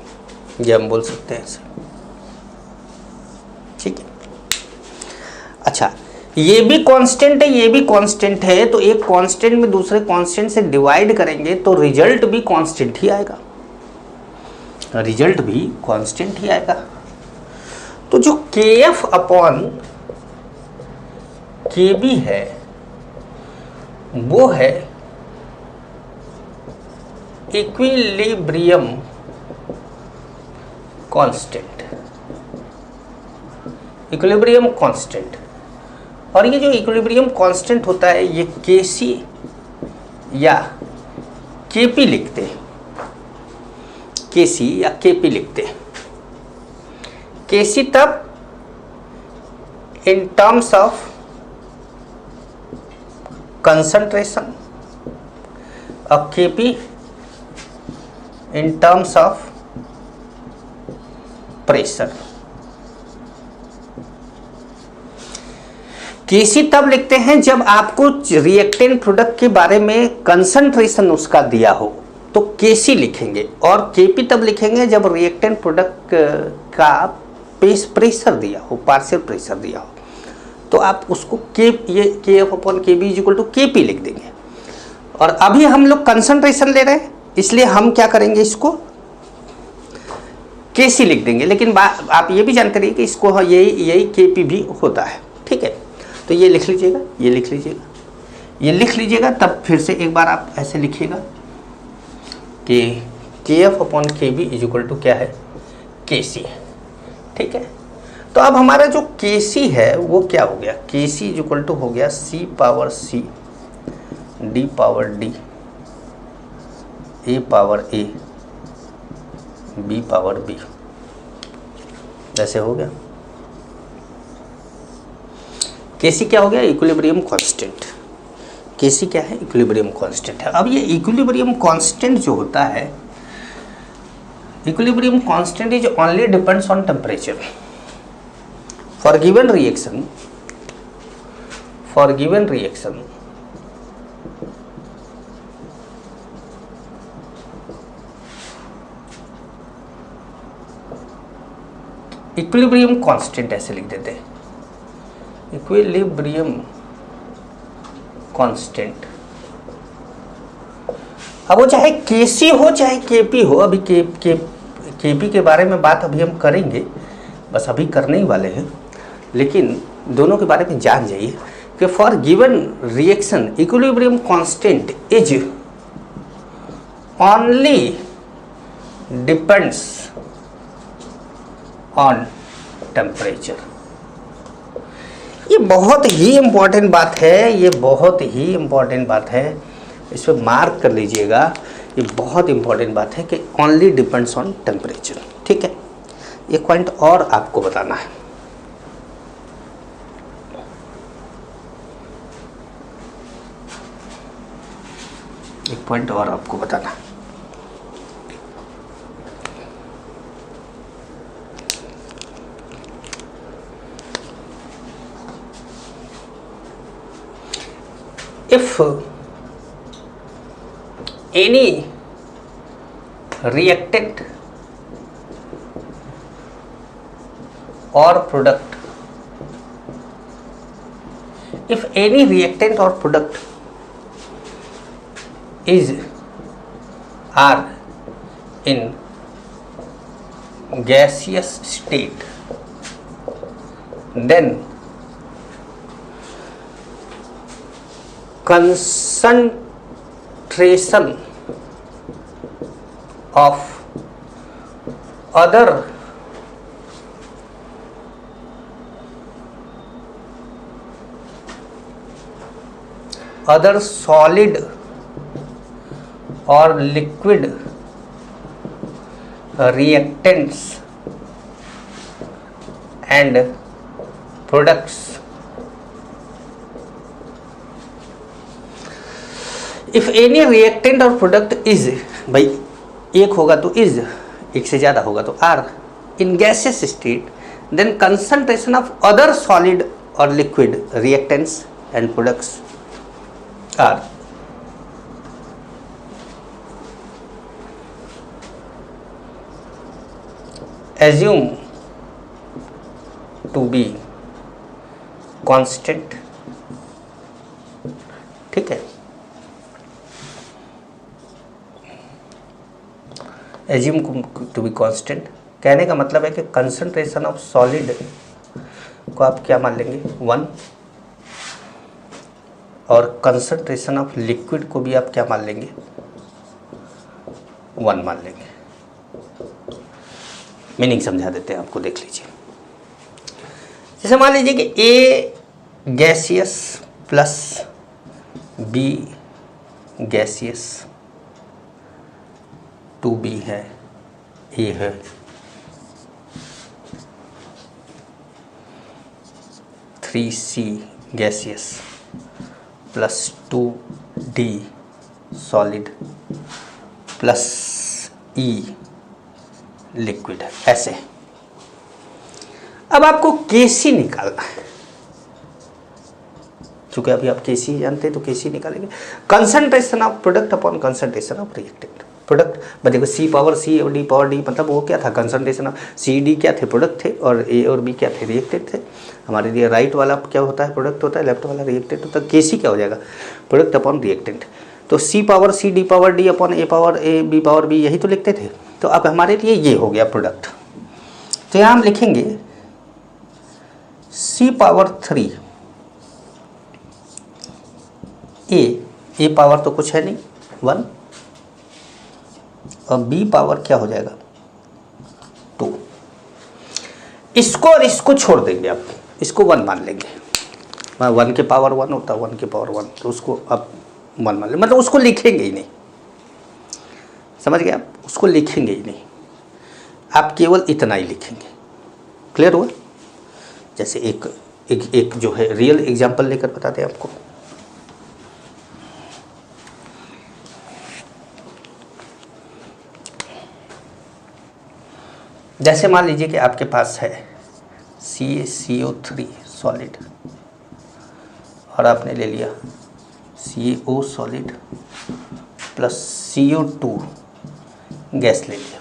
ये हम बोल सकते हैं इसे। ठीक है, अच्छा, ये भी कांस्टेंट है, ये भी कांस्टेंट है, तो एक कांस्टेंट में दूसरे कांस्टेंट से डिवाइड करेंगे तो रिजल्ट भी कांस्टेंट ही आएगा, रिजल्ट भी कांस्टेंट ही आएगा। तो जो के एफ अपॉन के बी है वो है इक्विलिब्रियम कांस्टेंट, इक्विलिब्रियम कांस्टेंट। और ये जो इक्विलिब्रियम कांस्टेंट होता है ये के सी या के पी लिखते हैं, के सी या के पी लिखते हैं। के सी तब इन टर्म्स ऑफ कंसंट्रेशन और K P in terms of pressure. K C तब लिखते हैं जब आपको रिएक्टेंट प्रोडक्ट के बारे में कंसंट्रेशन उसका दिया हो तो केसी लिखेंगे, और केपी तब लिखेंगे जब रिएक्टेंट प्रोडक्ट का प्रेशर दिया हो, पार्शियल प्रेशर दिया हो, तो आप उसको के एफ अपॉन के बी इज इक्वल टू के पी लिख देंगे। और अभी हम लोग कंसंट्रेशन ले रहे हैं इसलिए हम क्या करेंगे, इसको के सी लिख देंगे। लेकिन आप ये भी जानते रहिए कि इसको यही के पी भी होता है। ठीक है, तो ये लिख लीजिएगा, ये लिख लीजिएगा, ये लिख लीजिएगा। तब फिर से एक बार आप ऐसे लिखिएगा कि के एफ अपॉन के बी इज इक्वल टू क्या है, के सी। ठीक है, तो अब हमारा जो के सी है वो क्या हो गया, के सी इज इक्वल टू हो गया C power C D power D A power A B power B. ऐसे हो गया। केसी क्या हो गया, इक्विलिब्रियम कांस्टेंट। केसी क्या है, इक्विलिब्रियम कांस्टेंट है। अब ये इक्विलिब्रियम कांस्टेंट जो होता है, equilibrium constant is only depends on temperature for given reaction, equilibrium constant ऐसे लिख देते हैं, इक्विलिब्रियम कांस्टेंट। अब वो चाहे केसी हो चाहे केपी हो, अभी केपी के बारे में बात अभी हम करेंगे, बस अभी करने ही वाले हैं, लेकिन दोनों के बारे में जान जाइए कि for given reaction equilibrium constant is only depends on temperature. ये बहुत ही इम्पॉर्टेंट बात है, ये बहुत ही इम्पॉर्टेंट बात है, इस पर मार्क कर लीजिएगा। ये बहुत इम्पॉर्टेंट बात है कि ओनली डिपेंड्स ऑन टेम्परेचर। ठीक है, एक पॉइंट और आपको बताना है। एक पॉइंट और आपको बताना है। If any reactant or product, if any reactant or product are in gaseous state, then concentration of other solid or liquid reactants and products if any reactant और प्रोडक्ट इज, भाई एक होगा तो इज, एक से ज़्यादा होगा तो are, in gaseous state, then concentration of other solid और liquid reactants and products are assume to be constant. ठीक है, एज्यूम टू बी कांस्टेंट कहने का मतलब है कि कंसंट्रेशन ऑफ सॉलिड को आप क्या मान लेंगे 1, और कंसंट्रेशन ऑफ लिक्विड को भी आप क्या मान लेंगे 1 मान लेंगे। मीनिंग समझा देते हैं आपको, देख लीजिए। जैसे मान लीजिए कि A gaseous plus B gaseous, 2b है, ए है, three C gaseous plus 2d solid plus E liquid है, ऐसे। अब आपको केसी निकालना है, चूंकि अभी आप केसी जानते हैं तो केसी निकालेंगे। Concentration of product upon concentration of reactant. Product देखो सी पावर सी और डी पावर डी, मतलब वो क्या था कंसंट्रेशन ऑफ सी डी क्या थे प्रोडक्ट थे, और ए और बी क्या थे रिएक्टेंट थे। हमारे लिए राइट वाला क्या होता है प्रोडक्ट होता है, लेफ्ट वाला रिएक्टेंट होता है। केसी क्या हो जाएगा प्रोडक्ट अपॉन रिएक्टेंट। तो C power C D power D upon A power A B power B, यही तो लिखते थे। तो अब हमारे लिए ये हो गया प्रोडक्ट। तो यहाँ हम लिखेंगे सी पावर 3 ए पावर तो कुछ है नहीं 1, और बी पावर क्या हो जाएगा 2। इसको और इसको छोड़ देंगे, आप इसको 1 मान लेंगे। 1 के पावर 1 होता है, 1 के पावर 1, तो उसको आप 1 मान लें, मतलब उसको लिखेंगे ही नहीं। समझ गए आप, उसको लिखेंगे ही नहीं, आप केवल इतना ही लिखेंगे। क्लियर हुआ? जैसे एक जो है रियल एग्जांपल लेकर बताते हैं आपको। जैसे मान लीजिए कि आपके पास है CaCO3 सॉलिड और आपने ले लिया CO solid plus CO2 gas ले लिया।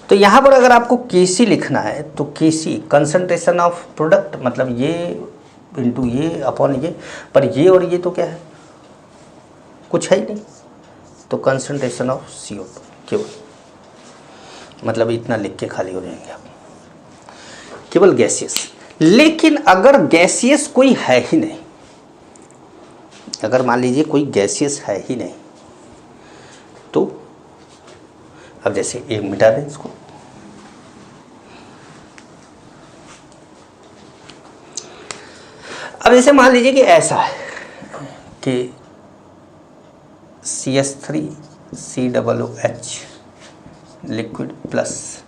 तो यहाँ पर अगर आपको Kc लिखना है तो Kc कंसंट्रेशन ऑफ प्रोडक्ट, मतलब ये इंटू ये अपॉन ये, पर ये और ये तो क्या है कुछ है ही नहीं, तो कंसंट्रेशन ऑफ CO2 केवल, मतलब इतना लिख के खाली हो जाएंगे आप, केवल गैसियस। लेकिन अगर गैसियस कोई है ही नहीं, अगर मान लीजिए कोई गैसियस है ही नहीं, तो अब जैसे एक मिटा दें इसको, अब जैसे मान लीजिए कि ऐसा है कि CH3COOH liquid plus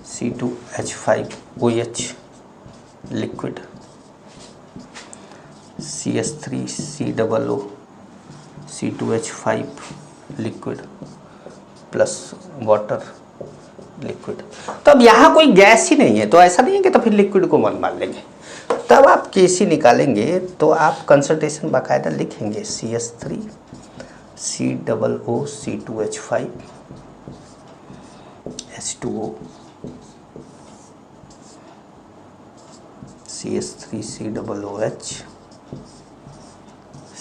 C2H5OH liquid, CH3COO C2H5 liquid plus water liquid. तो अब यहाँ कोई गैस ही नहीं है, तो ऐसा नहीं है कि तो फिर लिक्विड को 1 मान लेंगे। तब आप Kc निकालेंगे तो आप कंसंट्रेशन बाकायदा लिखेंगे, CH3COO C2H5 H2O CH3COOH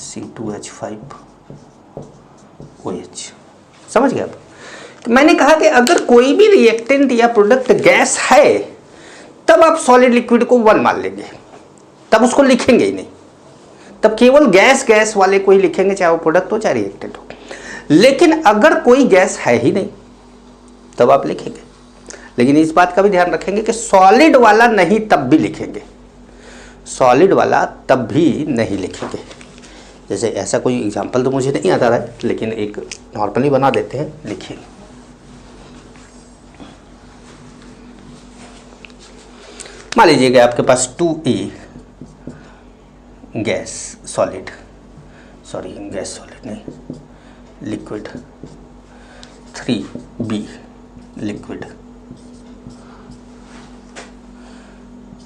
C2H5OH। समझ गए आप? तो मैंने कहा कि अगर कोई भी रिएक्टेंट या प्रोडक्ट गैस है तब आप सॉलिड लिक्विड को 1 मान लेंगे, तब उसको लिखेंगे ही नहीं, तब केवल गैस गैस वाले को ही लिखेंगे, चाहे वो प्रोडक्ट हो चाहे रिएक्टेंट हो। लेकिन अगर कोई गैस है ही नहीं तब आप लिखेंगे, लेकिन इस बात का भी ध्यान रखेंगे कि सॉलिड वाला नहीं तब भी लिखेंगे, सॉलिड वाला तब भी नहीं लिखेंगे। जैसे ऐसा कोई एग्जांपल तो मुझे नहीं आता है, लेकिन एक नॉर्मली बना देते हैं, लिखिए। मान लीजिए कि आपके पास 2A gas solid, sorry gas solid नहीं, liquid, 3B liquid,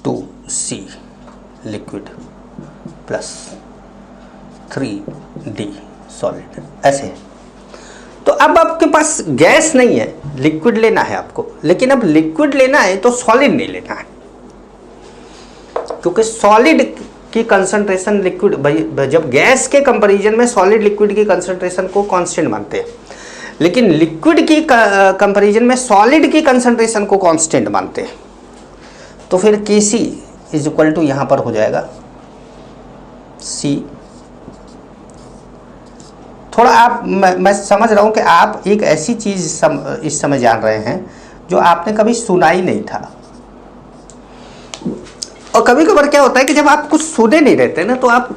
2C liquid plus 3D solid, ऐसे। तो अब आपके पास गैस नहीं है, लिक्विड लेना है आपको, लेकिन अब लिक्विड लेना है तो सॉलिड नहीं लेना है, क्योंकि सॉलिड की कंसंट्रेशन लिक्विड, जब गैस के कंपैरिजन में सॉलिड लिक्विड की कंसंट्रेशन को कांस्टेंट मानते हैं, लेकिन लिक्विड की कंपैरिजन में सॉलिड की कंसंट्रेशन को कांस्टेंट मानते हैं। तो फिर Kc इज इक्वल टू यहाँ पर हो जाएगा C। थोड़ा आप, मैं समझ रहा हूँ कि आप एक ऐसी चीज़ इस समय जान रहे हैं जो आपने कभी सुना ही नहीं था। और कभी कभार क्या होता है कि जब आप कुछ सुने नहीं रहते ना, तो आप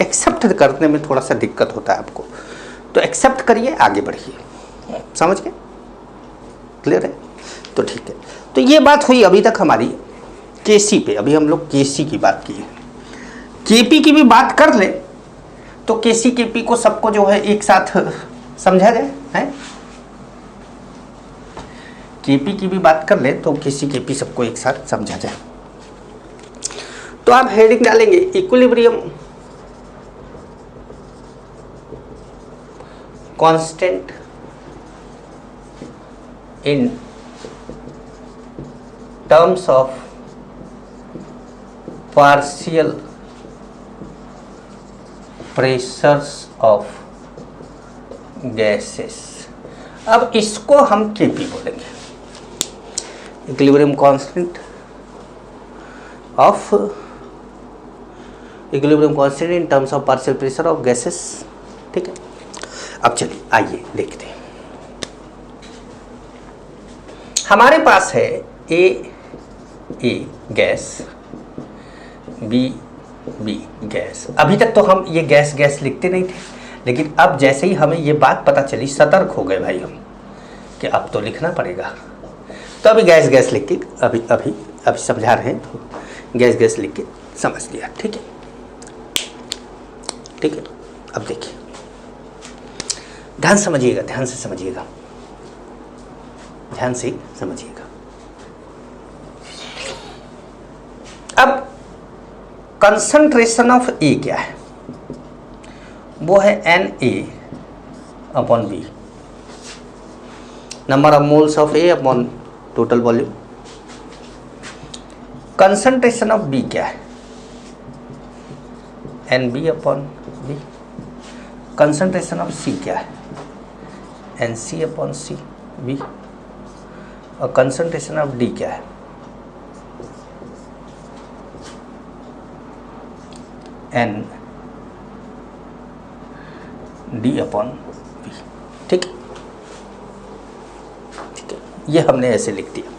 एक्सेप्ट करने में थोड़ा सा दिक्कत होता है आपको, तो एक्सेप्ट करिए, आगे बढ़िए। समझ गए? क्लियर है? तो ठीक है। तो ये बात हुई अभी तक हमारी Kc पे। अभी हम लोग Kc की बात की है, Kp की भी बात कर ले तो Kc Kp को सबको जो है एक साथ समझा जाए, है? Kp की भी बात कर ले तो Kc Kp सबको एक साथ समझा जाए। तो आप हेडिंग डालेंगे equilibrium constant in terms of partial pressures of gases. अब इसको हम Kp बोलेंगे, equilibrium constant of equilibrium constant in terms of partial pressure of gases. ठीक है, अब चलिए आइए देखते हैं। हमारे पास है ए गैस, बी गैस। अभी तक तो हम ये गैस गैस लिखते नहीं थे, लेकिन अब जैसे ही हमें ये बात पता चली, सतर्क हो गए भाई हम कि अब तो लिखना पड़ेगा। तो अभी गैस गैस लिख के अभी समझा रहे हैं, तो गैस गैस लिख के समझ लिया। ठीक है, ठीक है। अब देखिए, ध्यान समझिएगा, ध्यान से समझिएगा, ध्यान से समझिएगा। अब कंसंट्रेशन ऑफ ए क्या है? वो है Na/B, number of moles of A upon total volume. Concentration of B क्या है? NB/B। कंसंट्रेशन ऑफ सी क्या है? NC/C B। और कंसंट्रेशन ऑफ डी क्या है? N D upon V. ठीक है, ठीक है, ये हमने ऐसे लिख दिया।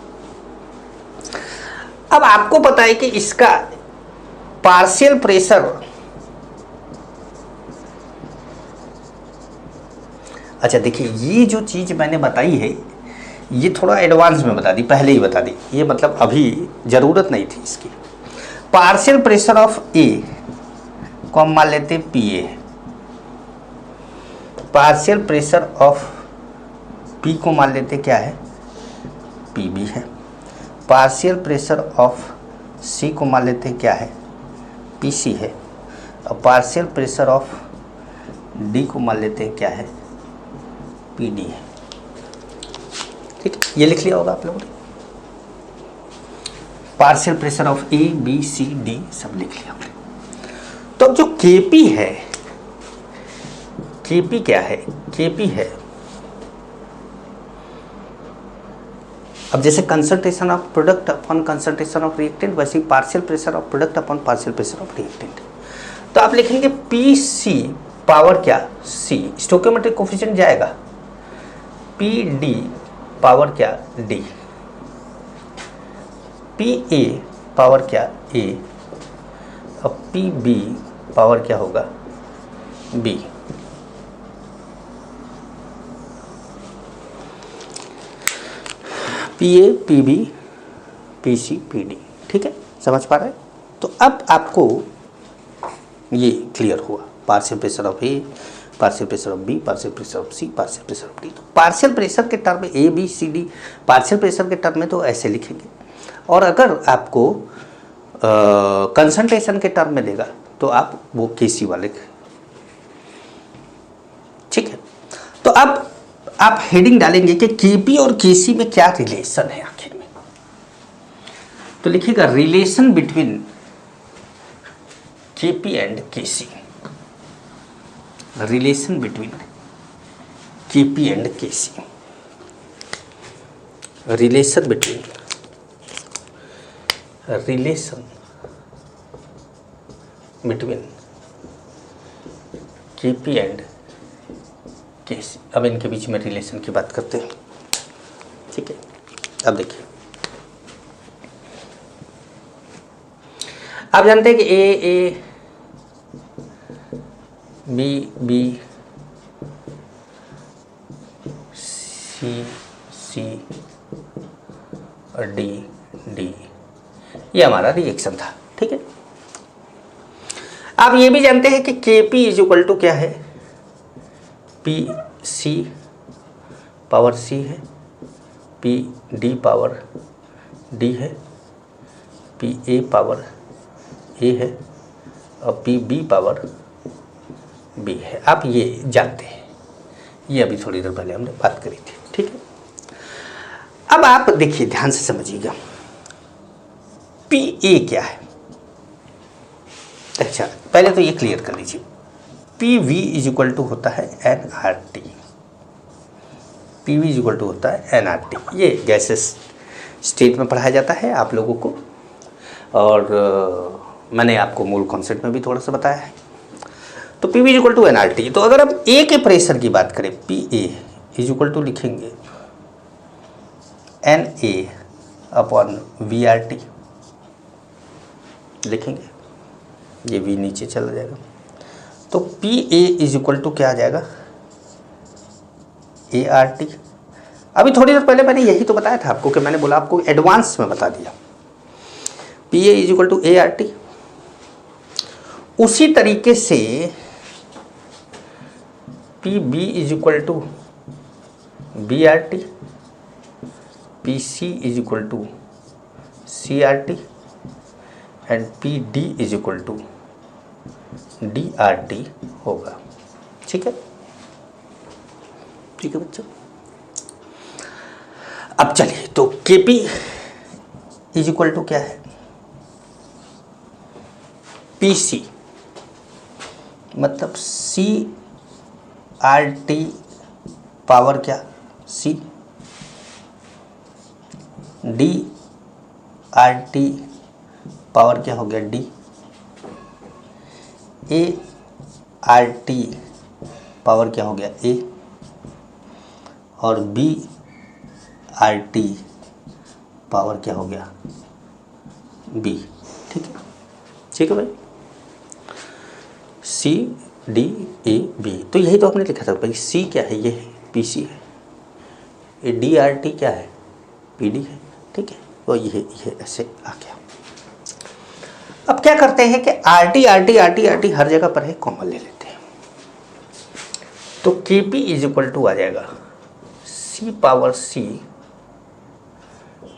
अब आपको पता है कि इसका पार्शियल प्रेशर, अच्छा देखिए ये जो चीज मैंने बताई है ये थोड़ा एडवांस में बता दी, पहले ही बता दी, ये मतलब अभी जरूरत नहीं थी इसकी। पार्शियल प्रेशर ऑफ ए को हम मान लेते हैं P A, partial pressure of P को मान लेते क्या है, पी बी है। पार्शियल प्रेशर ऑफ सी को मान लेते क्या है, पी सी है। और पार्शियल प्रेशर ऑफ डी को मान लेते क्या है, पी डी है। ठीक है, ये लिख लिया होगा आप लोगों ने, partial pressure of A B C D सब लिख लिया आपने। तो अब जो केपी है, केपी क्या है, केपी है, अब जैसे concentration of product upon concentration of reactant, वैसे ही partial pressure of product upon partial pressure of reactant. तो आप लिखेंगे पी सी पावर क्या, सी, स्टोइकियोमेट्रिक कोफिशिएंट जाएगा, पी डी पावर क्या, डी, पी ए पावर क्या, ए, और पी बी पावर क्या होगा, B. P A P B P C P D. ठीक है, समझ पा रहे हैं? तो अब आपको ये क्लियर हुआ, partial pressure of A, partial pressure of B, partial pressure of C, partial pressure of D. तो पार्शियल प्रेशर के टर्म में A B C D, partial pressure के टर्म में तो ऐसे लिखेंगे, और अगर आपको कंसंट्रेशन के टर्म में देगा तो आप वो केसी वाले। ठीक है, तो अब आप हेडिंग डालेंगे कि केपी और केसी में क्या रिलेशन है आखिर में। तो लिखिएगा relation between K P and K C, relation between K P and K C, relation between, relation between K P and K C. अब इनके बीच में रिलेशन की बात करते हैं। ठीक है, अब देखिए आप जानते हैं कि ए बी बी, सी और डी, ये हमारा रिएक्शन था। ठीक है, आप ये भी जानते हैं कि Kp इज इक्वल टू क्या है, पी सी पावर सी है, पी डी पावर डी है, पी ए पावर ए है, और पी बी पावर बी है। आप ये जानते हैं, ये अभी थोड़ी देर पहले हमने बात करी थी। ठीक है, अब आप देखिए ध्यान से समझिएगा, पी ए क्या है। अच्छा पहले तो ये क्लियर कर लीजिए, P V is equal to होता है N R T, P V is equal to होता है एन आर टी। ये गैसेस स्टेट में पढ़ाया जाता है आप लोगों को, और मैंने आपको मूल कॉन्सेप्ट में भी थोड़ा सा बताया है। तो P V is equal to N R T. तो अगर हम ए के प्रेशर की बात करें, P A is equal to लिखेंगे N A upon V R T लिखेंगे, ये वी नीचे चला जाएगा। तो P A is equal to क्या आ जाएगा, ए आर टी। अभी थोड़ी देर पहले मैंने यही तो बताया था आपको, कि मैंने बोला आपको एडवांस में बता दिया, P A is equal to A R T. उसी तरीके से P B is equal to B R T, P C is equal to C R T, and P D is equal to D R T होगा। ठीक है, ठीक है बच्चों। अब चलिए, तो K P is equal to क्या है, पी सी, मतलब सी आर टी पावर क्या, सी, डी आर टी पावर क्या हो गया, डी। ए आर टी पावर क्या हो गया ए, और बी आर टी पावर क्या हो गया बी। ठीक है, ठीक है भाई, सी डी ए बी। तो यही तो हमने लिखा था भाई, सी क्या है, ये पी सी है, ये डी आर टी क्या है, पी डी है। ठीक है, तो ये ऐसे आ गया। अब क्या करते हैं कि R T R T R T R T हर जगह पर है, कॉमन ले लेते हैं। तो K P is equal to आ जाएगा C power C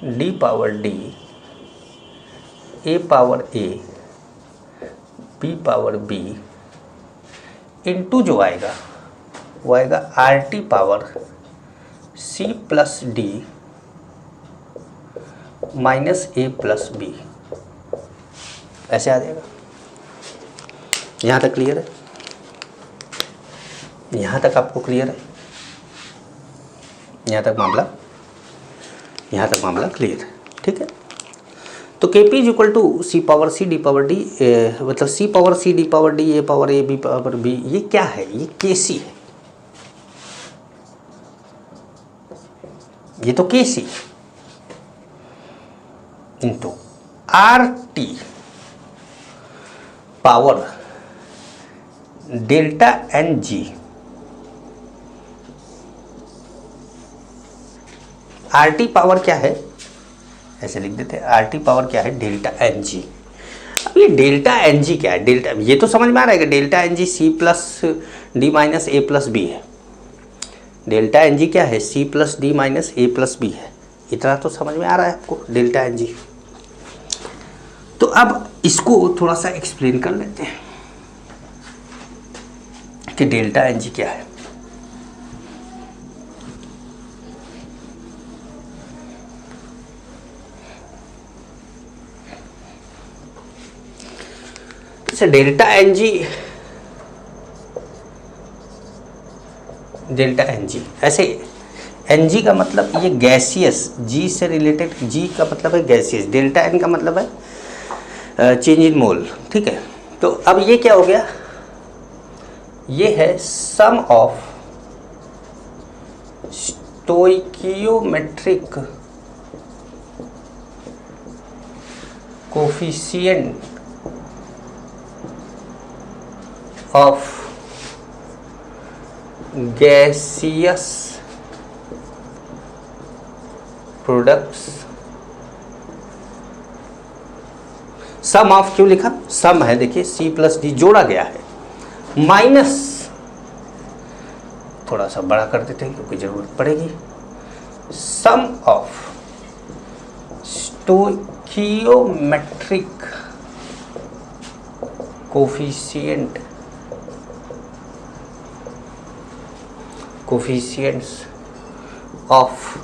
D power D A power A B power B into जो आएगा वो आएगा R T power C plus D minus A plus B, ऐसे आ जाएगा। यहाँ तक क्लियर है? यहाँ तक आपको क्लियर है? यहाँ तक मामला क्लियर है। ठीक है, तो K P is equal to C power C D power D, मतलब C power C D power D A power A B power B, ये क्या है, ये के सी है, ये तो K C into R T power delta N G. R T power क्या है, ऐसे लिख देते हैं, आर टी पावर क्या है, डेल्टा एन जी। अब ये डेल्टा एन जी क्या है, डेल्टा, ये तो समझ में आ रहा है कि delta N G C plus D minus A plus B है। डेल्टा एन जी क्या है, C plus D minus A plus B है। इतना तो समझ में आ रहा है आपको, डेल्टा एन जी। तो अब इसको थोड़ा सा एक्सप्लेन कर लेते हैं कि डेल्टा एन जी क्या है। डेल्टा एन जी ऐसे, एन जी का मतलब ये गैसियस, जी से रिलेटेड, जी का मतलब है गैसियस, डेल्टा एन का मतलब है चेंज इन मोल। ठीक है, तो अब ये क्या हो गया, ये है sum of stoichiometric coefficient of gaseous products. Sum of क्यों लिखा, सम है, देखिए सी प्लस डी जोड़ा गया है, माइनस, थोड़ा सा बड़ा कर देते हैं क्योंकि जरूरत पड़ेगी, sum of stoichiometric coefficients of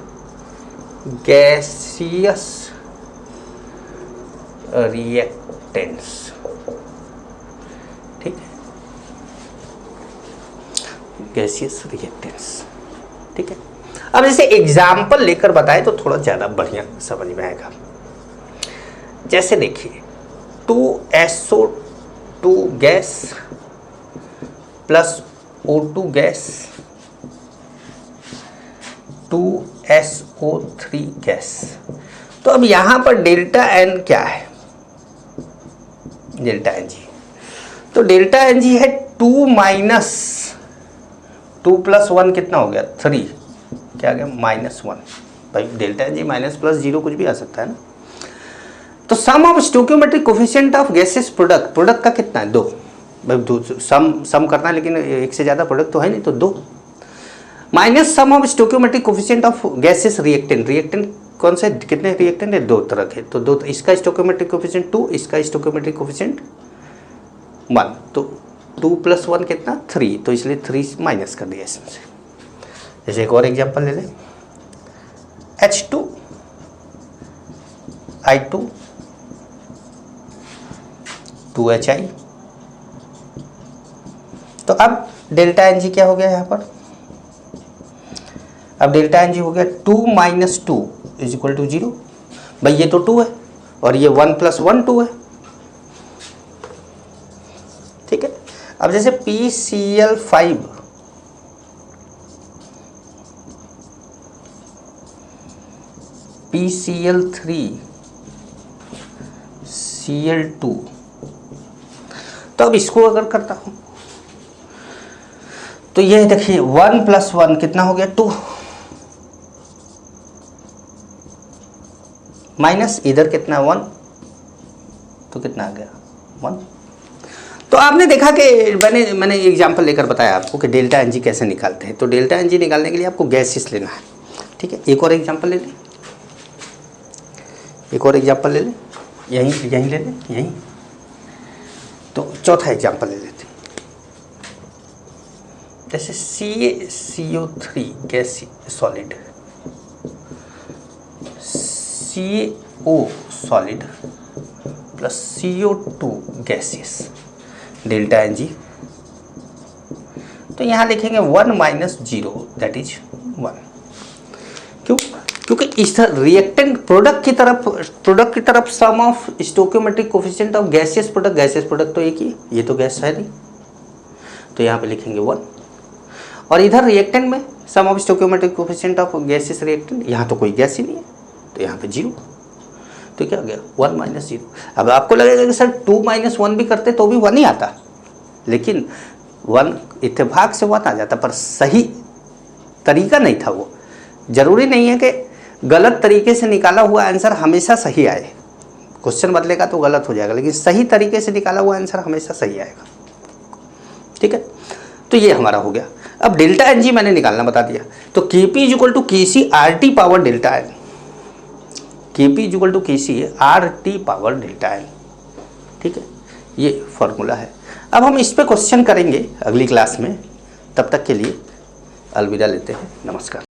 gaseous reactants. ठीक है, गैसियस रिएक्टेंट्स। ठीक है, अब जैसे एग्जाम्पल लेकर बताए तो थोड़ा ज़्यादा बढ़िया समझ में आएगा। जैसे देखिए 2SO2 gas plus O2 gas 2SO3 gas. तो अब यहाँ पर डेल्टा एन क्या है, डेल्टा एन जी, तो डेल्टा एन जी है 2 माइनस 2 प्लस 1 कितना हो गया 3, क्या आ गया -1। भाई delta N G minus plus 0 कुछ भी आ सकता है ना। तो sum of stoichiometric coefficient of gases product, product का कितना है 2, भाई सम करना है लेकिन एक से ज़्यादा प्रोडक्ट तो है नहीं, तो 2 minus sum of stoichiometric coefficient of gases reactant. Reactant कौन सा, कितने रिएक्टेंट है, 2 तरह के, तो 2, इसका स्टोइकियोमेट्रिक कोफिशिएंट 2, इसका स्टोइकियोमेट्रिक कोफिशिएंट 1, तो 2 प्लस 1 कितना 3, तो इसलिए 3 माइनस कर दिया इसमें से। जैसे एक और एग्जांपल ले लें, H2I2 2HI। तो अब डेल्टा एन जी क्या हो गया यहाँ पर, अब डेल्टा एन जी हो गया 2 माइनस 2 इज इक्वल टू 0। भाई ये तो 2 है और ये 1 प्लस 1 2 है। ठीक है, अब जैसे PCl5 PCl3 Cl2, तो अब इसको अगर करता हूं तो ये देखिए 1 + 1 कितना हो गया 2, माइनस इधर कितना 1, तो कितना आ गया 1। तो आपने देखा कि मैंने एग्जांपल लेकर बताया आपको कि डेल्टा एनजी कैसे निकालते हैं। तो डेल्टा एनजी निकालने के लिए आपको गैसेस लेना है, ठीक है। एक और एग्जांपल ले लें, एक और एग्जांपल ले लें, यहीं ले लें, यहीं। तो चौथा एग्जांपल ले लेते हैं, जैसे CaCO3 gas solid, CO solid plus CO2 gases, delta N G. तो यहाँ लिखेंगे 1 - 0 दैट इज 1। क्यों? क्योंकि इस रिएक्टेंट प्रोडक्ट की तरफ sum of stoichiometric coefficient of gaseous product तो एक ही, ये तो गैस है नहीं, तो यहाँ पे लिखेंगे 1। और इधर रिएक्टेंट में sum of stoichiometric coefficient of gaseous reactant, यहाँ तो कोई गैस ही नहीं है, तो यहाँ पे 0। तो क्या हो गया 1 - 0। अब आपको लगेगा कि सर 2 - 1 भी करते तो भी 1 ही आता, लेकिन 1 इत्तेफाक से 1 आ जाता, पर सही तरीका नहीं था वो। जरूरी नहीं है कि गलत तरीके से निकाला हुआ आंसर हमेशा सही आए, क्वेश्चन बदलेगा तो गलत हो जाएगा, लेकिन सही तरीके से निकाला हुआ आंसर हमेशा सही आएगा, ठीक है। तो ये हमारा हो गया। अब डेल्टा एनजी मैंने निकालना बता दिया, तो Kp = Kc RT power delta N, Kp = Kc RT power delta N, ठीक है, ये फॉर्मूला है। अब हम इस पे क्वेश्चन करेंगे अगली क्लास में, तब तक के लिए अलविदा लेते हैं, नमस्कार।